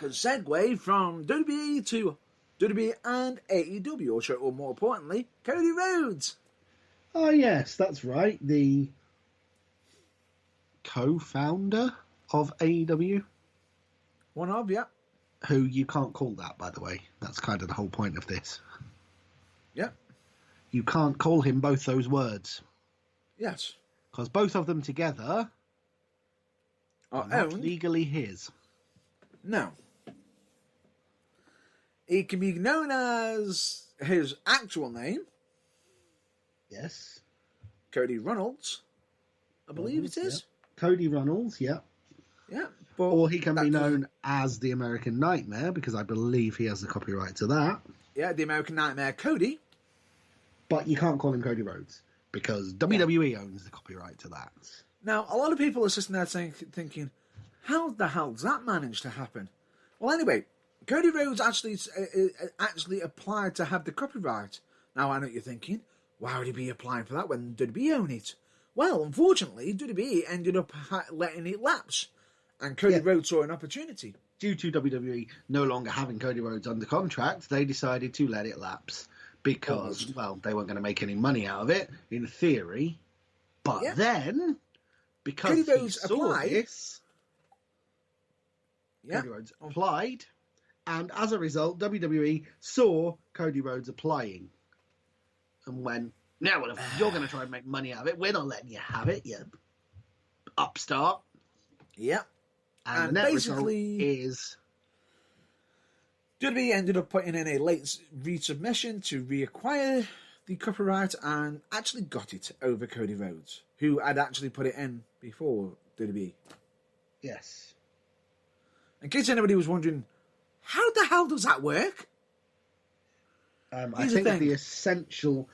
Good segue from WWE to WWE and AEW, or more importantly, Cody Rhodes. Oh yes, that's right. The co-founder of AEW. One of, yeah. Who you can't call that, by the way. That's kind of the whole point of this. Yeah. You can't call him both those words. Yes. Because both of them together are not legally his. No. He can be known as his actual name. Yes. Cody Runnels. I believe it is. Yeah. Cody Runnels, yeah. Yeah. Or he can be known as the American Nightmare, because I believe he has the copyright to that. Yeah, the American Nightmare Cody. But you can't call him Cody Rhodes, because WWE owns the copyright to that. Now, a lot of people are sitting there thinking, how the hell does that manage to happen? Well, anyway, Cody Rhodes actually applied to have the copyright. Now, I know what you're thinking. Why would he be applying for that when WWE own it? Well, unfortunately, WWE ended up letting it lapse. And Cody Rhodes saw an opportunity. Due to WWE no longer having Cody Rhodes under contract, they decided to let it lapse. Because, they weren't going to make any money out of it, in theory. But then, because Cody he Rhodes saw applied. this, Cody Rhodes applied And as a result, WWE saw Cody Rhodes applying and went, "Now, well, if you're going to try and make money out of it, we're not letting you have it, you upstart." Yeah. And the net result is WWE ended up putting in a late resubmission to reacquire the copyright and actually got it over Cody Rhodes, who had actually put it in before WWE. yes. In case anybody was wondering, how the hell does that work? I think the essential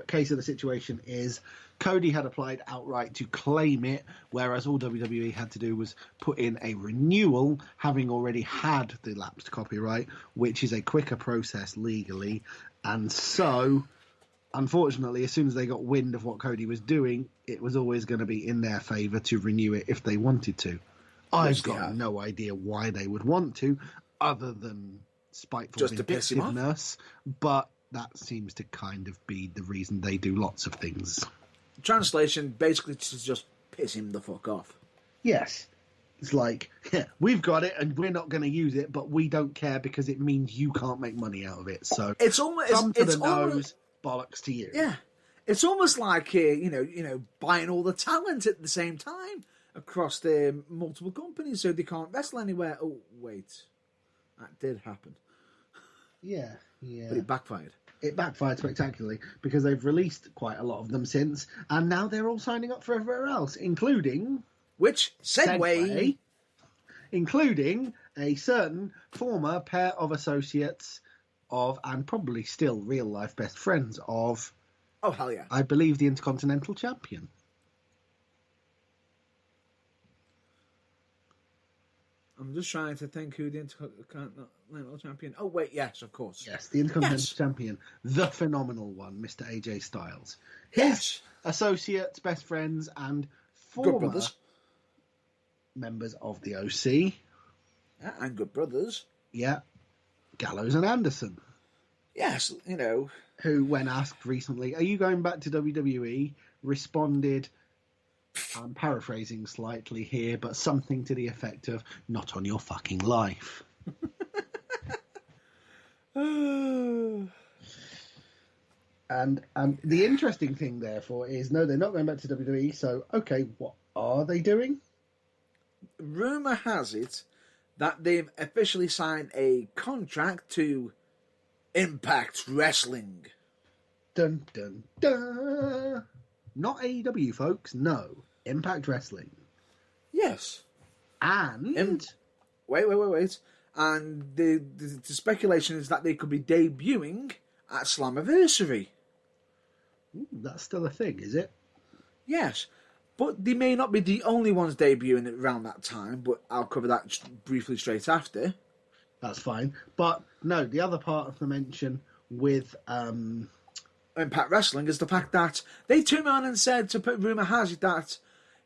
case of the situation is Cody had applied outright to claim it, whereas all WWE had to do was put in a renewal, having already had the lapsed copyright, which is a quicker process legally. And so, unfortunately, as soon as they got wind of what Cody was doing, it was always going to be in their favour to renew it if they wanted to. I've got no idea why they would want to, other than spiteful just to piss him off. vindictiveness, but that seems to kind of be the reason they do lots of things. Translation, basically to just piss him the fuck off. Yes. It's like, yeah, we've got it and we're not going to use it, but we don't care because it means you can't make money out of it. So it's almost thumb to the nose, bollocks to you. Yeah, it's almost like buying all the talent at the same time across their multiple companies, so they can't wrestle anywhere. Oh wait, that did happen. Yeah. But it backfired. It backfired spectacularly because they've released quite a lot of them since, and now they're all signing up for everywhere else, including... Which, segue... Including a certain former pair of associates of, and probably still real-life best friends of... Oh, hell yeah. I believe the Intercontinental Champion. I'm just trying to think who the Intercontinental Champion... Oh, wait, yes, of course. Yes, the Intercontinental Champion. The phenomenal one, Mr. AJ Styles. Yes. Associates, best friends, and former members of the OC. Yeah, and good brothers. Yeah. Gallows and Anderson. Yes, Who, when asked recently, are you going back to WWE, responded... I'm paraphrasing slightly here, but something to the effect of, not on your fucking life. And the interesting thing, therefore, is, no, they're not going back to WWE, so, okay, what are they doing? Rumour has it that they've officially signed a contract to Impact Wrestling. Dun, dun, dun. Not AEW, folks. No. Impact Wrestling. Yes. And... Wait. And the speculation is that they could be debuting at Slammiversary. Ooh, that's still a thing, is it? Yes. But they may not be the only ones debuting around that time, but I'll cover that briefly straight after. That's fine. But, no, the other part of the mention with... Impact Wrestling is the fact that they turned around and said, to put rumour has it that,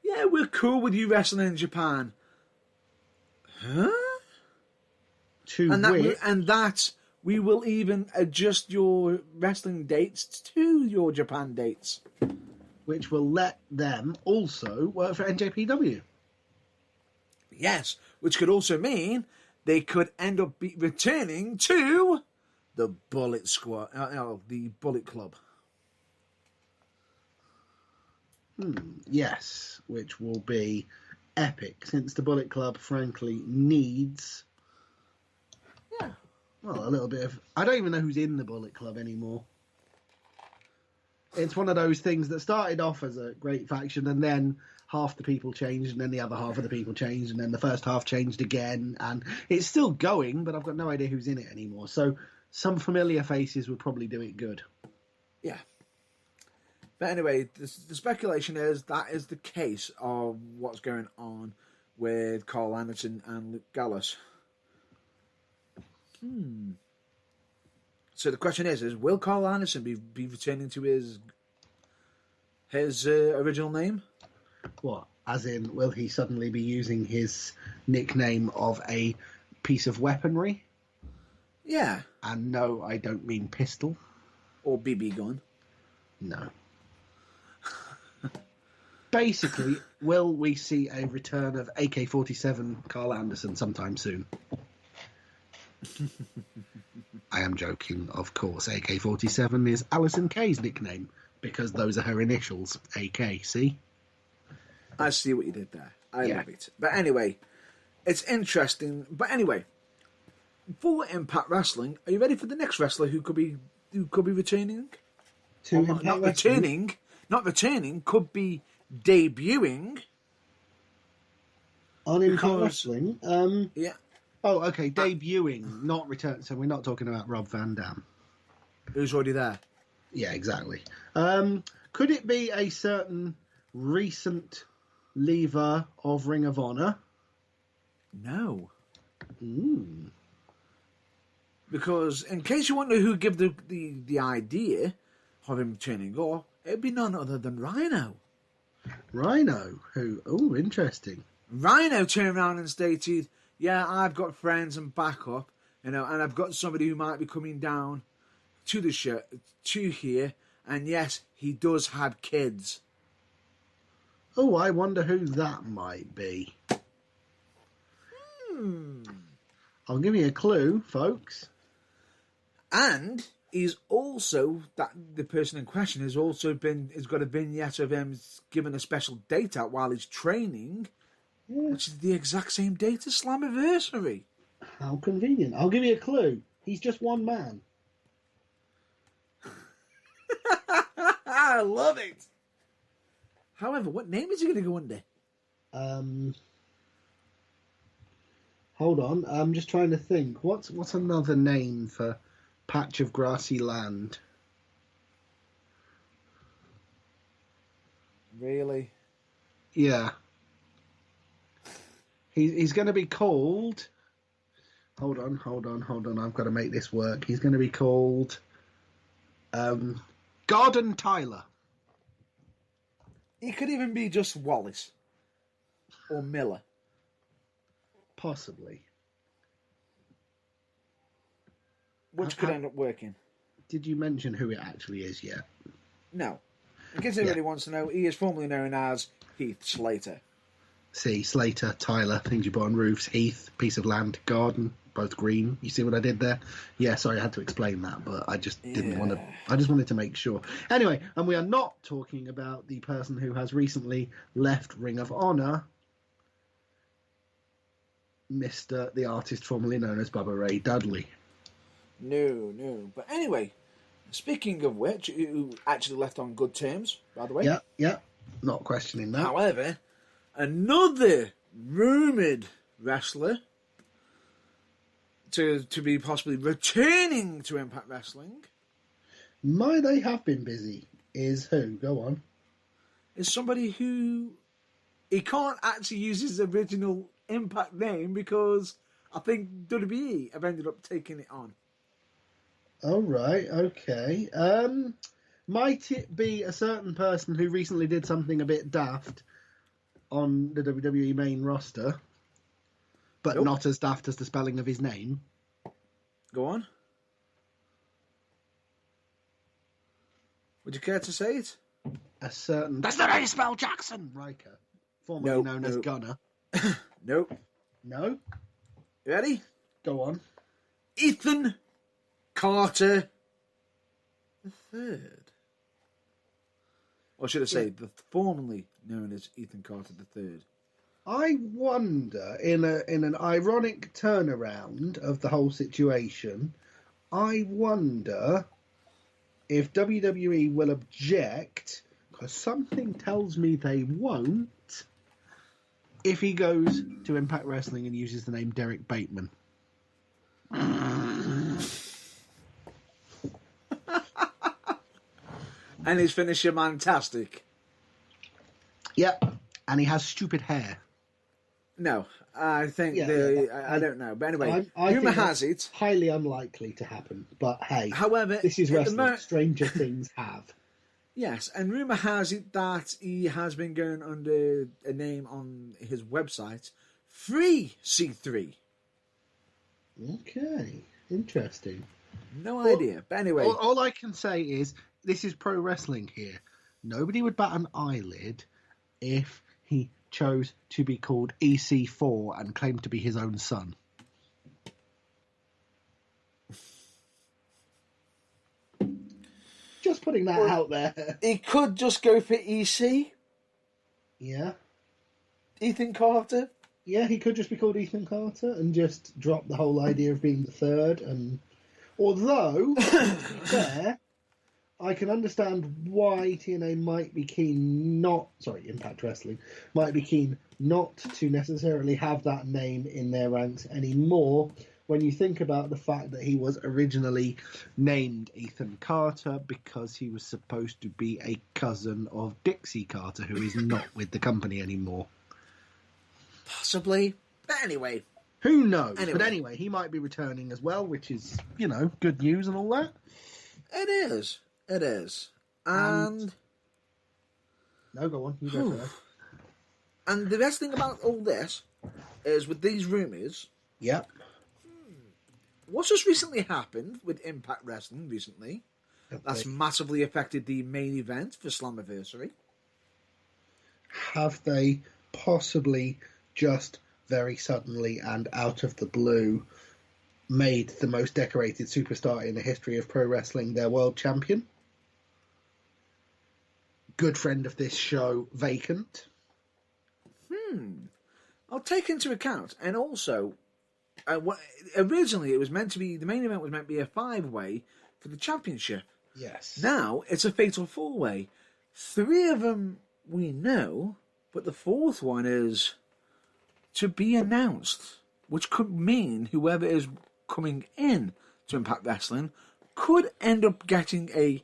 yeah, we're cool with you wrestling in Japan. Huh? And that we will even adjust your wrestling dates to your Japan dates. Which will let them also work for NJPW. Yes, which could also mean they could end up returning to... the Bullet Squad, the Bullet Club. Yes, which will be epic, since the Bullet Club, frankly, needs... Yeah. Well, a little bit of... I don't even know who's in the Bullet Club anymore. It's one of those things that started off as a great faction, and then half the people changed, and then the other half of the people changed, and then the first half changed again, and it's still going, but I've got no idea who's in it anymore. So... some familiar faces would probably do it good. Yeah. But anyway, the speculation is that is the case of what's going on with Carl Anderson and Luke Gallows. So the question is will Carl Anderson be returning to his original name? What? As in, will he suddenly be using his nickname of a piece of weaponry? Yeah. And no, I don't mean pistol. Or BB gun. No. Basically, will we see a return of AK-47 Carl Anderson sometime soon? I am joking, of course. AK-47 is Alison Kay's nickname because those are her initials. AK, see? I see what you did there. I Yeah. love it. But anyway, it's interesting. But anyway, for Impact Wrestling, are you ready for the next wrestler who could be returning? To Or Impact not Wrestling? returning, could be debuting. On Impact Because- Wrestling? Yeah. Oh, okay, debuting, not return. So we're not talking about Rob Van Dam. Who's already there? Yeah, exactly. Could it be a certain recent leaver of Ring of Honor? No. Ooh. Because in case you wonder who gave the idea of him turning up, it'd be none other than Rhino. Rhino, who? Oh, interesting. Rhino turned around and stated, "Yeah, I've got friends and backup, and I've got somebody who might be coming down to the show, to here, and yes, he does have kids." Oh, I wonder who that might be. I'll give you a clue, folks. And he's also the person in question has got a vignette of him giving a special date out while he's training, which is the exact same date as Slammiversary. How convenient. I'll give you a clue. He's just one man. I love it. However, what name is he going to go under? Hold on. I'm just trying to think. What's another name for patch of grassy land? Really? Yeah. He's going to be called... Hold on. I've got to make this work. He's going to be called... Garden Tyler. He could even be just Wallace. Or Miller. Possibly. Which could end up working. Did you mention who it actually is yet? No. In case anybody wants to know, he is formerly known as Heath Slater. See, Slater, Tyler, things you put on roofs, Heath, piece of land, garden, both green. You see what I did there? Yeah, sorry, I had to explain that, but I just didn't want to. I just wanted to make sure. Anyway, and we are not talking about the person who has recently left Ring of Honor, Mr. the artist formerly known as Bubba Ray Dudley. No. But anyway, speaking of which, who actually left on good terms, by the way. Yeah, not questioning that. However, another rumoured wrestler to be possibly returning to Impact Wrestling My, they have been busy. Is who? Go on. is somebody who he can't actually use his original Impact name because I think WWE have ended up taking it on. All right, okay. Might it be a certain person who recently did something a bit daft on the WWE main roster, but Nope. not as daft as the spelling of his name? Go on. Would you care to say it? A certain... That's the way you spell Jackson! Riker, formerly known as Gunner. Nope. No? You ready? Go on. Ethan Carter the Third. Or should I say, the formerly known as Ethan Carter the Third. I wonder, in an ironic turnaround of the whole situation, I wonder if WWE will object, because something tells me they won't, if he goes to Impact Wrestling and uses the name Derek Bateman. And his finisher fantastic. Yep, and he has stupid hair. No, I think I don't know. But anyway, I rumour think has that's it. highly unlikely to happen, but hey, However, this is at the wrestling. Stranger things have. Yes, and rumour has it that he has been going under a name on his website, Free C3. Okay, interesting. No idea. But anyway, All I can say is this is pro wrestling here. Nobody would bat an eyelid if he chose to be called EC4 and claimed to be his own son. just putting that out there. He could just go for EC, Yeah. Ethan Carter. Yeah, he could just be called Ethan Carter and just drop the whole idea of being the third. And although, to be fair, I can understand why TNA might be keen Impact Wrestling might be keen not to necessarily have that name in their ranks anymore. When you think about the fact that he was originally named Ethan Carter because he was supposed to be a cousin of Dixie Carter, who is not with the company anymore. Possibly. But anyway. Who knows? But anyway, he might be returning as well, which is, good news and all that. It is. It is. And... No, go on. You go first. And the best thing about all this is with these rumours... Yep. What's just recently happened with Impact Wrestling recently? Okay. That's massively affected the main event for Slammiversary. Have they possibly just very suddenly and out of the blue made the most decorated superstar in the history of pro wrestling their world champion? Good friend of this show, Vacant. I'll take into account, and also... originally, it was meant to be the main event was meant to be a 5-way for the championship. Yes. Now it's a fatal 4-way. 3 of them we know, but the 4th one is to be announced, which could mean whoever is coming in to Impact Wrestling could end up getting a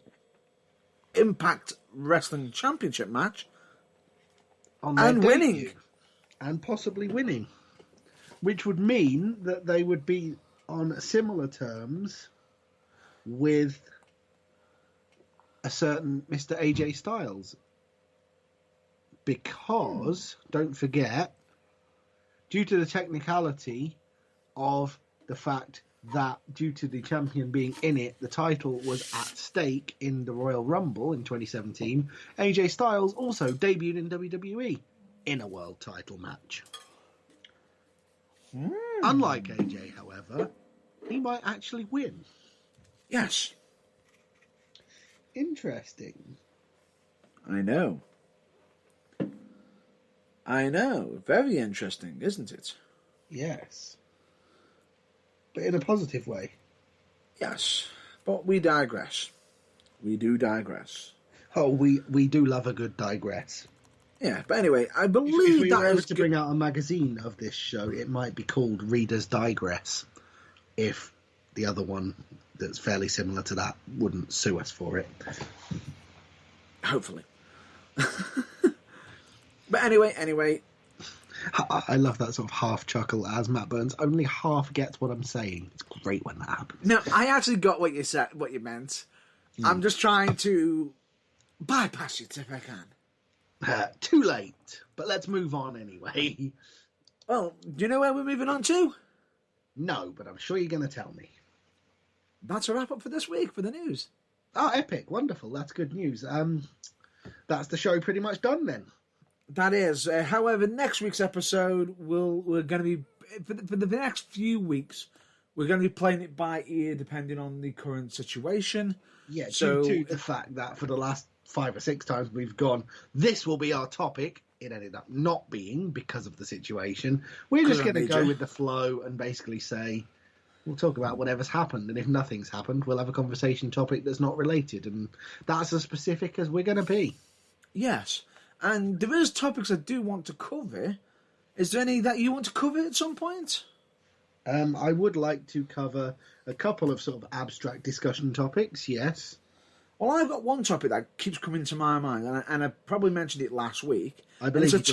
Impact Wrestling Championship match and winning, and possibly winning. Which would mean that they would be on similar terms with a certain Mr. AJ Styles. Because, don't forget, due to the technicality of the fact that due to the champion being in it, the title was at stake in the Royal Rumble in 2017, AJ Styles also debuted in WWE in a world title match. Unlike AJ, however, he might actually win. Yes. Interesting. I know. Very interesting, isn't it? Yes. But in a positive way. Yes. But we digress. We do digress. Oh, we do love a good digress. Yeah, but anyway, I believe if we that were ever is to bring out a magazine of this show, it might be called Reader's Digress, if the other one that's fairly similar to that wouldn't sue us for it. Hopefully. But anyway. I love that sort of half chuckle as Matt Burns only half gets what I'm saying. It's great when that happens. No, I actually got what you said, what you meant. I'm just trying to bypass it if I can. Too late, but let's move on anyway. Well, do you know where we're moving on to? No, but I'm sure you're going to tell me. That's a wrap up for this week for the news. Oh, epic. Wonderful. That's good news. That's the show pretty much done then. That is. However, next week's episode, we're going to be, for the next few weeks, we're going to be playing it by ear depending on the current situation. Yeah, so, due to the fact that for the last 5 or 6 times we've gone, this will be our topic. It ended up not being because of the situation. We're just going to go with the flow and basically say, we'll talk about whatever's happened. And if nothing's happened, we'll have a conversation topic that's not related. And that's as specific as we're going to be. Yes. And there is topics I do want to cover. Is there any that you want to cover at some point? I would like to cover a couple of sort of abstract discussion topics, yes. Well, I've got one topic that keeps coming to my mind, and I probably mentioned it last week. I believe it's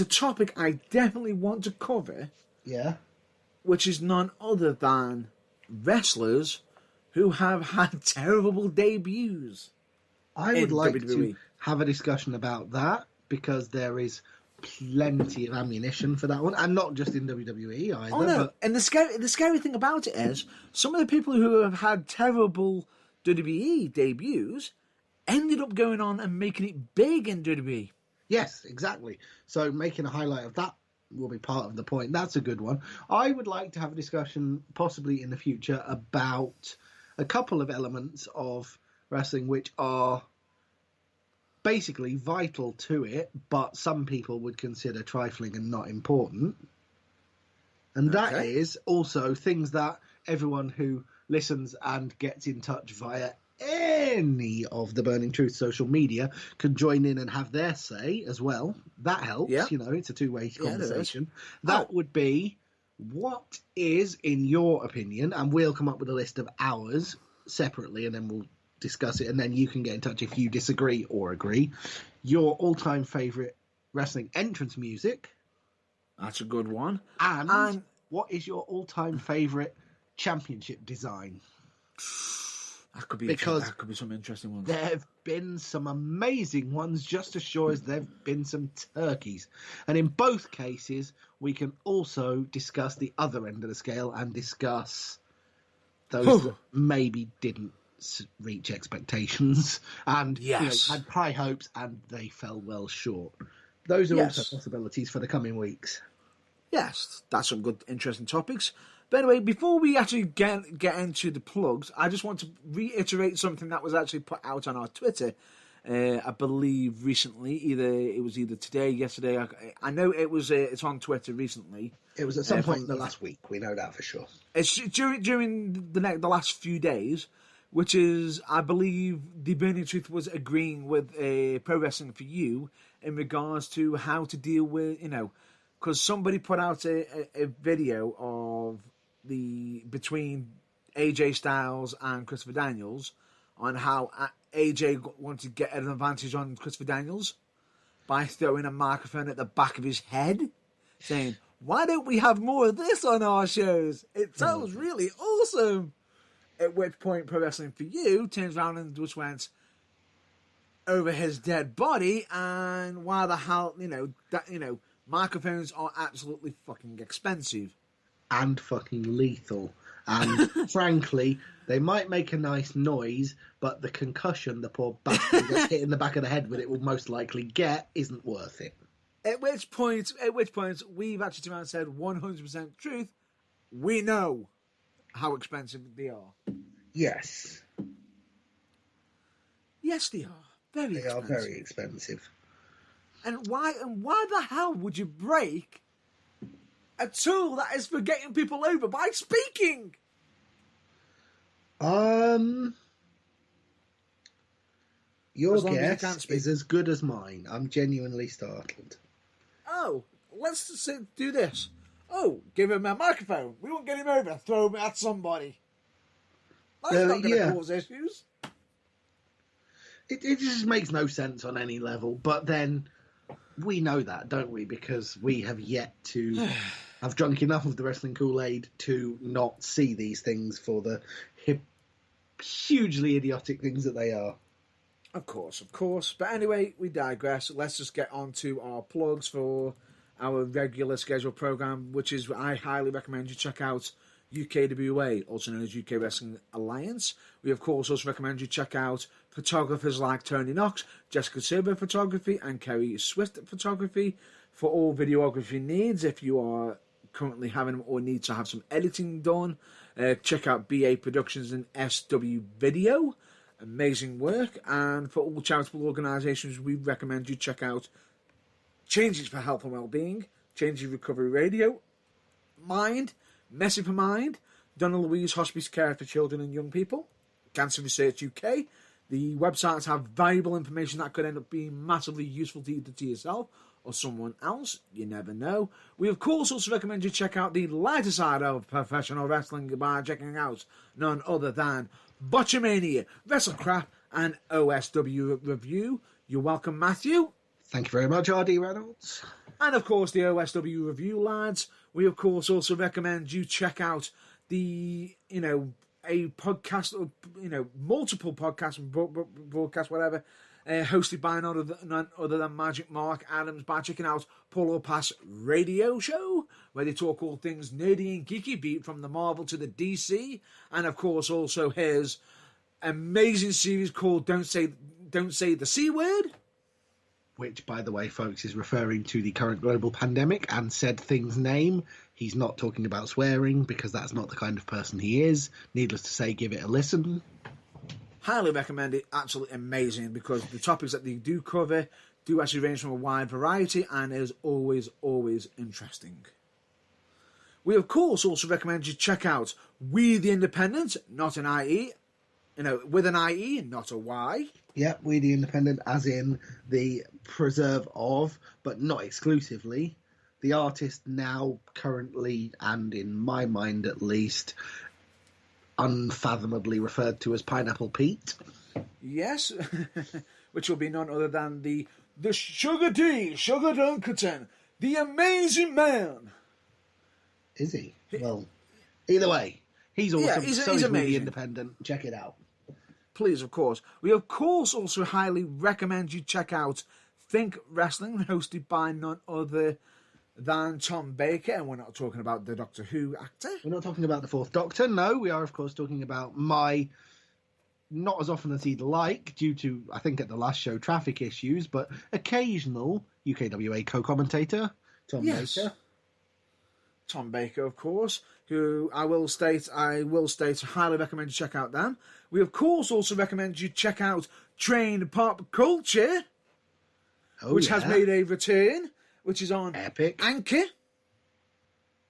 a topic I definitely want to cover. Yeah. Which is none other than wrestlers who have had terrible debuts. I would like WWE. to have a discussion about that because there is plenty of ammunition for that one, and not just in WWE either. Oh no! But... And the scary thing about it is some of the people who have had terrible WWE debuts ended up going on and making it big in WWE. Yes, exactly. So making a highlight of that will be part of the point. That's a good one. I would like to have a discussion, possibly in the future, about a couple of elements of wrestling which are basically vital to it, but some people would consider trifling and not important. And that Okay. is also things that everyone who listens and gets in touch via any of the Burning Truth social media can join in and have their say as well. That helps, Yeah. it's a two-way Yeah, it is. conversation. That would be, what is, in your opinion, and we'll come up with a list of ours separately and then we'll discuss it, and then you can get in touch if you disagree or agree, your all-time favourite wrestling entrance music. That's a good one. And what is your all-time favourite championship design? That could be Because that could be some interesting ones. There have been some amazing ones, just as sure as there have been some turkeys. And in both cases, we can also discuss the other end of the scale and discuss those that maybe didn't reach expectations and Yes. had high hopes and they fell well short. Those are Yes. also possibilities for the coming weeks. Yes, that's some good, interesting topics. But anyway, before we actually get into the plugs, I just want to reiterate something that was actually put out on our Twitter, I believe recently. It was either today, yesterday. I know it was. It's on Twitter recently. It was at some point in the last week. We know that for sure. It's during the last few days, which is, I believe, the Burning Truth was agreeing with Pro Wrestling for You in regards to how to deal with, because somebody put out a video of between AJ Styles and Christopher Daniels on how AJ wanted to get an advantage on Christopher Daniels by throwing a microphone at the back of his head, saying, "Why don't we have more of this on our shows? It sounds really awesome." At which point, Pro Wrestling for You turns around and just went over his dead body, and why the hell, microphones are absolutely fucking expensive. And fucking lethal. And frankly, they might make a nice noise, but the concussion the poor bastard gets hit in the back of the head with it will most likely get isn't worth it. At which point, we've actually turned around and said 100% truth. We know how expensive they are. Yes. Yes, they are. Very They expensive. are very expensive. And why the hell would you break a tool that is for getting people over by speaking? Your As long as you guess can't speak. is as good as mine. I'm genuinely startled. Oh, let's just do this. Oh, give him a microphone. We won't get him over. Throw him at somebody. That's not going to cause issues. It just makes no sense on any level. But then we know that, don't we? Because we have yet to have drunk enough of the wrestling Kool-Aid to not see these things for the hugely idiotic things that they are. Of course. But anyway, we digress. Let's just get on to our plugs for our regular scheduled program, which is, I highly recommend you check out UKWA, also known as UK Wrestling Alliance. We, of course, also recommend you check out photographers like Tony Knox, Jessica Silva Photography, and Kerry Swift Photography for all videography needs. If you are currently having or need to have some editing done, check out BA Productions and SW Video. Amazing work. And for all charitable organisations, we recommend you check out Changes for Health and Wellbeing, Changes Recovery Radio, Mind, Messy for Mind, Donna Louise Hospice Care for Children and Young People, Cancer Research UK. The websites have valuable information that could end up being massively useful to either to yourself or someone else. You never know. We, of course, also recommend you check out the lighter side of professional wrestling by checking out none other than Botchamania, WrestleCrap, and OSW Review. You're welcome, Matthew. Thank you very much, R.D. Reynolds. And, of course, the OSW Review lads. We, of course, also recommend you check out a podcast, multiple podcasts, broadcasts, whatever, hosted by none other than Magic Mark Adams, by checking out Polo Pass Radio Show, where they talk all things nerdy and geeky, be it from the Marvel to the DC, and, of course, also his amazing series called Don't Say the C Word. Which, by the way, folks, is referring to the current global pandemic and said thing's name. He's not talking about swearing because that's not the kind of person he is. Needless to say, give it a listen. Highly recommend it. Absolutely amazing, because the topics that they do cover do actually range from a wide variety and is always, always interesting. We, of course, also recommend you check out We the Independent, not an IE, with an IE, not a Y. Yep, We the Independent, as in the preserve of, but not exclusively, the artist now currently, and in my mind at least, unfathomably referred to as Pineapple Pete. Yes, which will be none other than the Sugar D, Sugar Dunkerton, the amazing man. Is he? Well, either way, he's awesome. Yeah, he's so is We amazing. the Independent. Check it out. Please, of course. We, of course, also highly recommend you check out Think Wrestling, hosted by none other than Tom Baker. And we're not talking about the Doctor Who actor. We're not talking about the Fourth Doctor. No, we are, of course, talking about my, not as often as he'd like, due to, I think, at the last show, traffic issues, but occasional UKWA co-commentator, Tom Baker. Tom Baker, of course, who I will state, highly recommend you check out them. We, of course, also recommend you check out Train Pop Culture, which has made a return, which is on Epic. Anchor.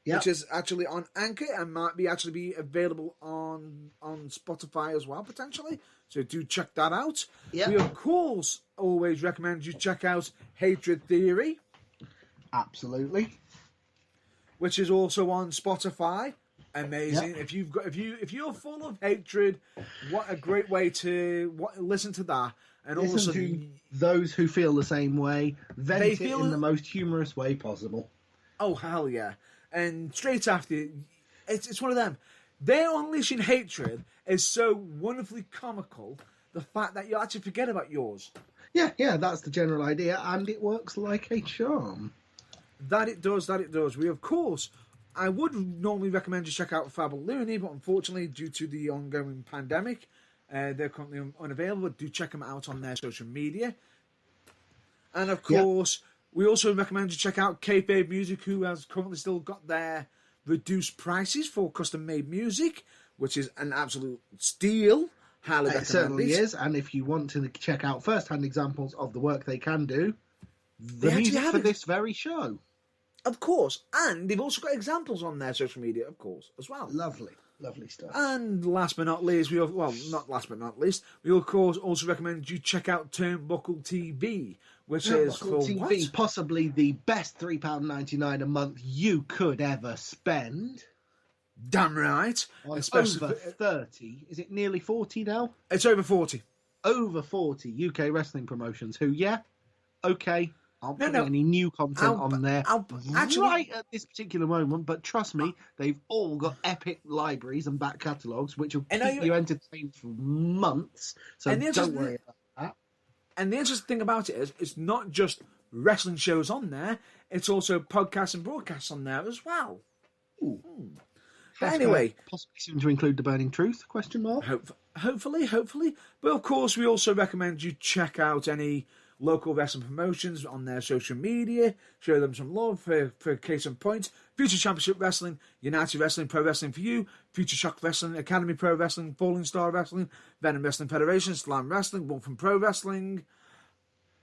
Yep. Which is actually on Anchor and might be available on Spotify as well, potentially. So do check that out. Yep. We, of course, always recommend you check out Hatred Theory. Absolutely. Which is also on Spotify. Amazing. Yep. If you're full of hatred, what a great way to listen to that. And Listen also to those who feel the same way, vent it in the most humorous way possible. Oh, hell yeah. And straight after, it's one of them. Their unleashing hatred is so wonderfully comical, the fact that you actually forget about yours. Yeah, that's the general idea, and it works like a charm. That it does. We, of course, I would normally recommend you check out Fable Looney, but unfortunately, due to the ongoing pandemic, they're currently unavailable. Do check them out on their social media. And, of course, we also recommend you check out Kayfabe Music, who has currently still got their reduced prices for custom-made music, which is an absolute steal. Highly recommend it certainly is, and if you want to check out first-hand examples of the work they can do, the music for this very show. Of course, and they've also got examples on their social media, of course, as well. Lovely stuff. And last but not least, we of course also recommend you check out Turnbuckle TV, which is for TV, possibly the best £3.99 a month you could ever spend. Damn right. On over 30, is it nearly 40 now? It's over 40. Over 40 UK wrestling promotions who, aren't putting any new content on there right at this particular moment, but trust me, they've all got epic libraries and back catalogues which will keep you entertained for months, so don't worry about that. And the interesting thing about it is, it's not just wrestling shows on there, it's also podcasts and broadcasts on there as well. But anyway, possibly soon to include The Burning Truth, ? Hopefully. But of course, we also recommend you check out any local wrestling promotions on their social media, show them some love. For case in point, Future Championship Wrestling, United Wrestling, Pro Wrestling for You, Future Shock Wrestling, Academy Pro Wrestling, Falling Star Wrestling, Venom Wrestling Federation, Slam Wrestling, Wolf from Pro Wrestling,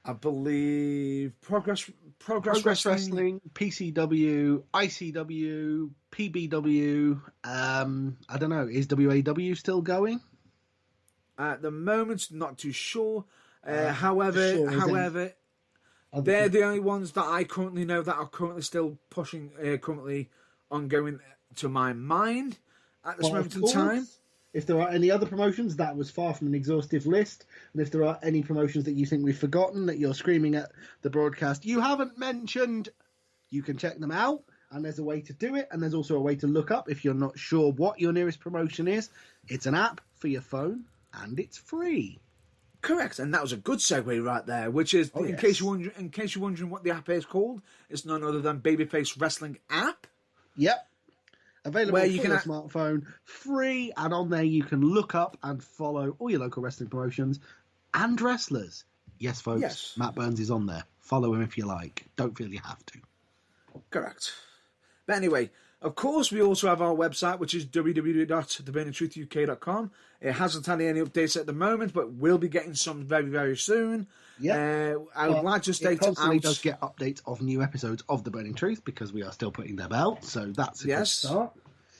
I believe Progress Wrestling, PCW, ICW, PBW, I don't know, is WAW still going? At the moment, not too sure. However, they're the only ones that I currently know that are currently still pushing, currently ongoing to my mind at this moment in time. If there are any other promotions, that was far from an exhaustive list. And if there are any promotions that you think we've forgotten, that you're screaming at the broadcast you haven't mentioned, you can check them out. And there's a way to do it. And there's also a way to look up if you're not sure what your nearest promotion is. It's an app for your phone, and it's free. Correct, and that was a good segue right there. Which is, in case you're wondering what the app is called, it's none other than Babyface Wrestling app. Yep, available for your smartphone, free, and on there you can look up and follow all your local wrestling promotions and wrestlers. Yes, folks, yes. Matt Burns is on there. Follow him if you like. Don't feel you have to. Correct. But anyway, Of course, we also have our website, which is www.theburningtruthuk.com. It hasn't had any updates at the moment, but we'll be getting some very, very soon. Yeah. I would like to It state constantly out... does get updates of new episodes of The Burning Truth because we are still putting them out, so that's a good start.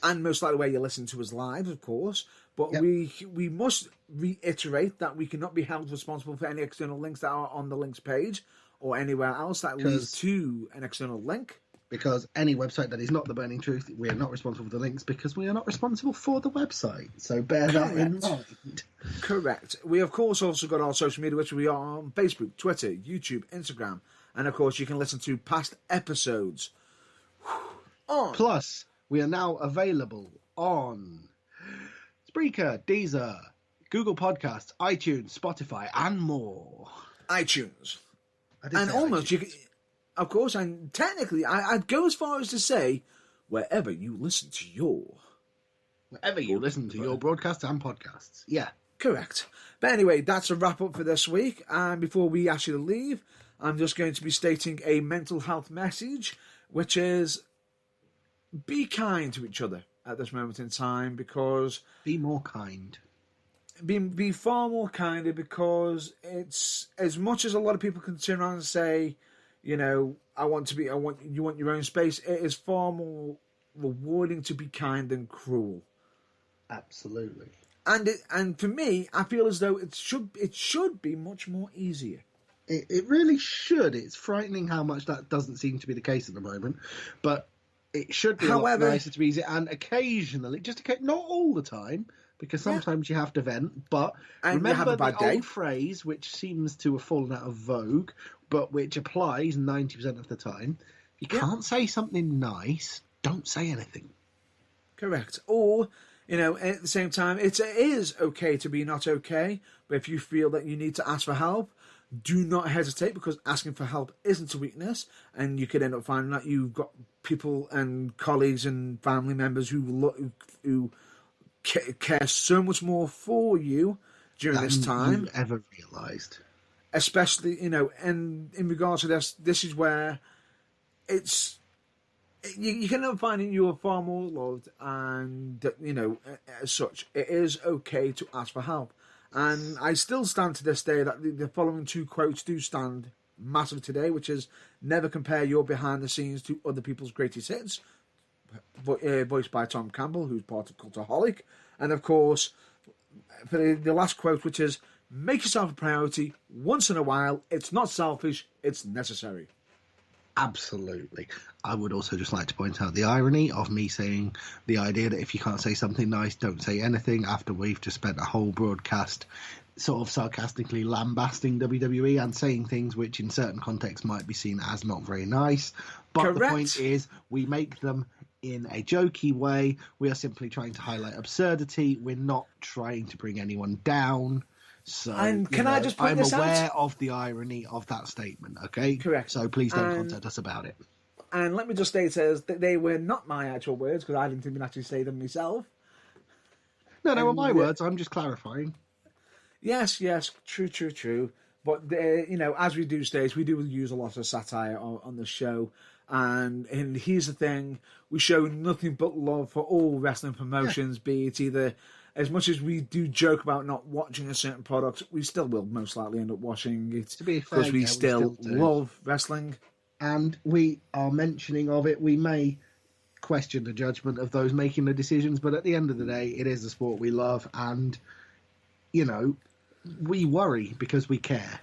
And most likely where you listen to us live, of course. But we must reiterate that we cannot be held responsible for any external links that are on the links page or anywhere else that leads to an external link. Because any website that is not The Burning Truth, we are not responsible for the links because we are not responsible for the website. So bear that in mind. Correct. We, of course, also got our social media, which we are on Facebook, Twitter, YouTube, Instagram. And, of course, you can listen to past episodes. Plus, we are now available on Spreaker, Deezer, Google Podcasts, iTunes, Spotify, and more. iTunes. And almost, you can... Of course, and technically, I'd go as far as to say, wherever you listen to your broadcasts and podcasts. Yeah. Correct. But anyway, that's a wrap-up for this week. And before we actually leave, I'm just going to be stating a mental health message, which is be kind to each other at this moment in time, because... Be more kind. Be far more kinder, because it's... As much as a lot of people can turn around and say... You know, you want your own space. It is far more rewarding to be kind than cruel. Absolutely. And for me, I feel as though it should be much more easier. It really should. It's frightening how much that doesn't seem to be the case at the moment. But it should be a lot nicer to be easier. And occasionally, not all the time, because sometimes you have to vent. But and remember the old phrase, which seems to have fallen out of vogue, but which applies 90% of the time. If you can't say something nice, don't say anything. Correct. Or, you know, at the same time, it is okay to be not okay, but if you feel that you need to ask for help, do not hesitate, because asking for help isn't a weakness, and you could end up finding that you've got people and colleagues and family members who care so much more for you during this time. You ever realised. Especially, you know, and in regards to this is where it's... You can end up finding you are far more loved, and, you know, as such, it is okay to ask for help. And I still stand to this day that the following two quotes do stand massive today, which is, never compare your behind the scenes to other people's greatest hits, voiced by Tom Campbell, who's part of Cultaholic. And of course, for the last quote, which is, make yourself a priority once in a while. It's not selfish, it's necessary. Absolutely. I would also just like to point out the irony of me saying the idea that if you can't say something nice, don't say anything, after we've just spent a whole broadcast sort of sarcastically lambasting WWE and saying things which in certain contexts might be seen as not very nice. But Correct. The point is, we make them in a jokey way. We are simply trying to highlight absurdity. We're not trying to bring anyone down. So, and can I just point this out? I'm aware of the irony of that statement, okay? Correct. So please don't contact us about it. And let me just state that they were not my actual words, because I didn't even actually say them myself. No, they were my words. I'm just clarifying. Yes, true. But, you know, as we do state, we do use a lot of satire on the show. And here's the thing, we show nothing but love for all wrestling promotions, be it either... As much as we do joke about not watching a certain product, we still will most likely end up watching it, to be fair, because we still love wrestling. And we are mentioning of it. We may question the judgment of those making the decisions, but at the end of the day, it is a sport we love, and, you know, we worry because we care.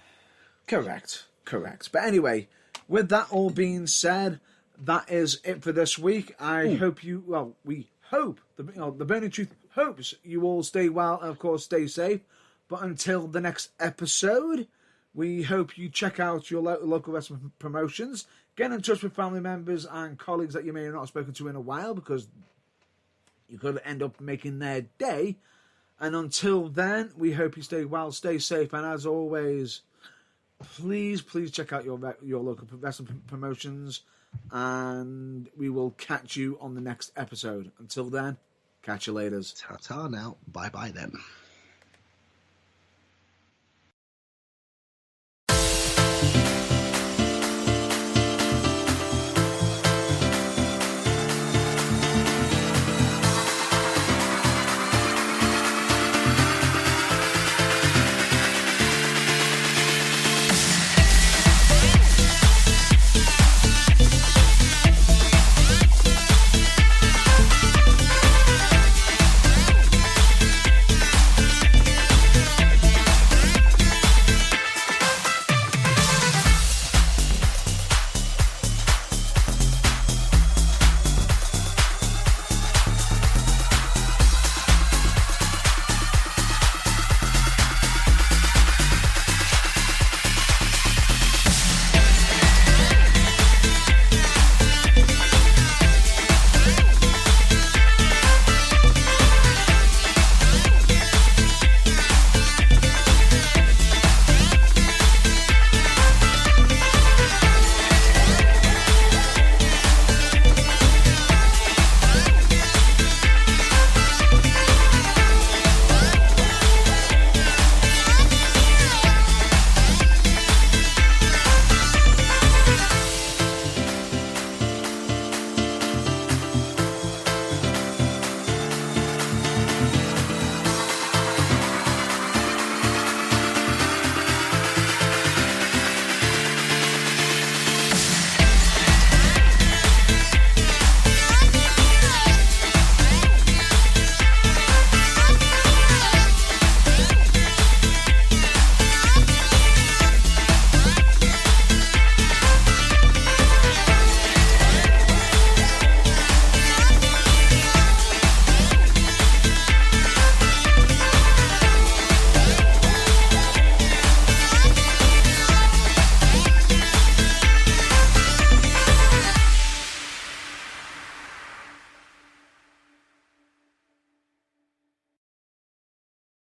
Correct. But anyway, with that all being said, that is it for this week. We hope, the Burning Truth hopes you all stay well and, of course, stay safe. But until the next episode, we hope you check out your local wrestling promotions. Get in touch with family members and colleagues that you may have not spoken to in a while, because you could end up making their day. And until then, we hope you stay well, stay safe, and as always, please check out your local wrestling promotions, and we will catch you on the next episode. Until then, catch you later. Ta-ta now. Bye-bye then.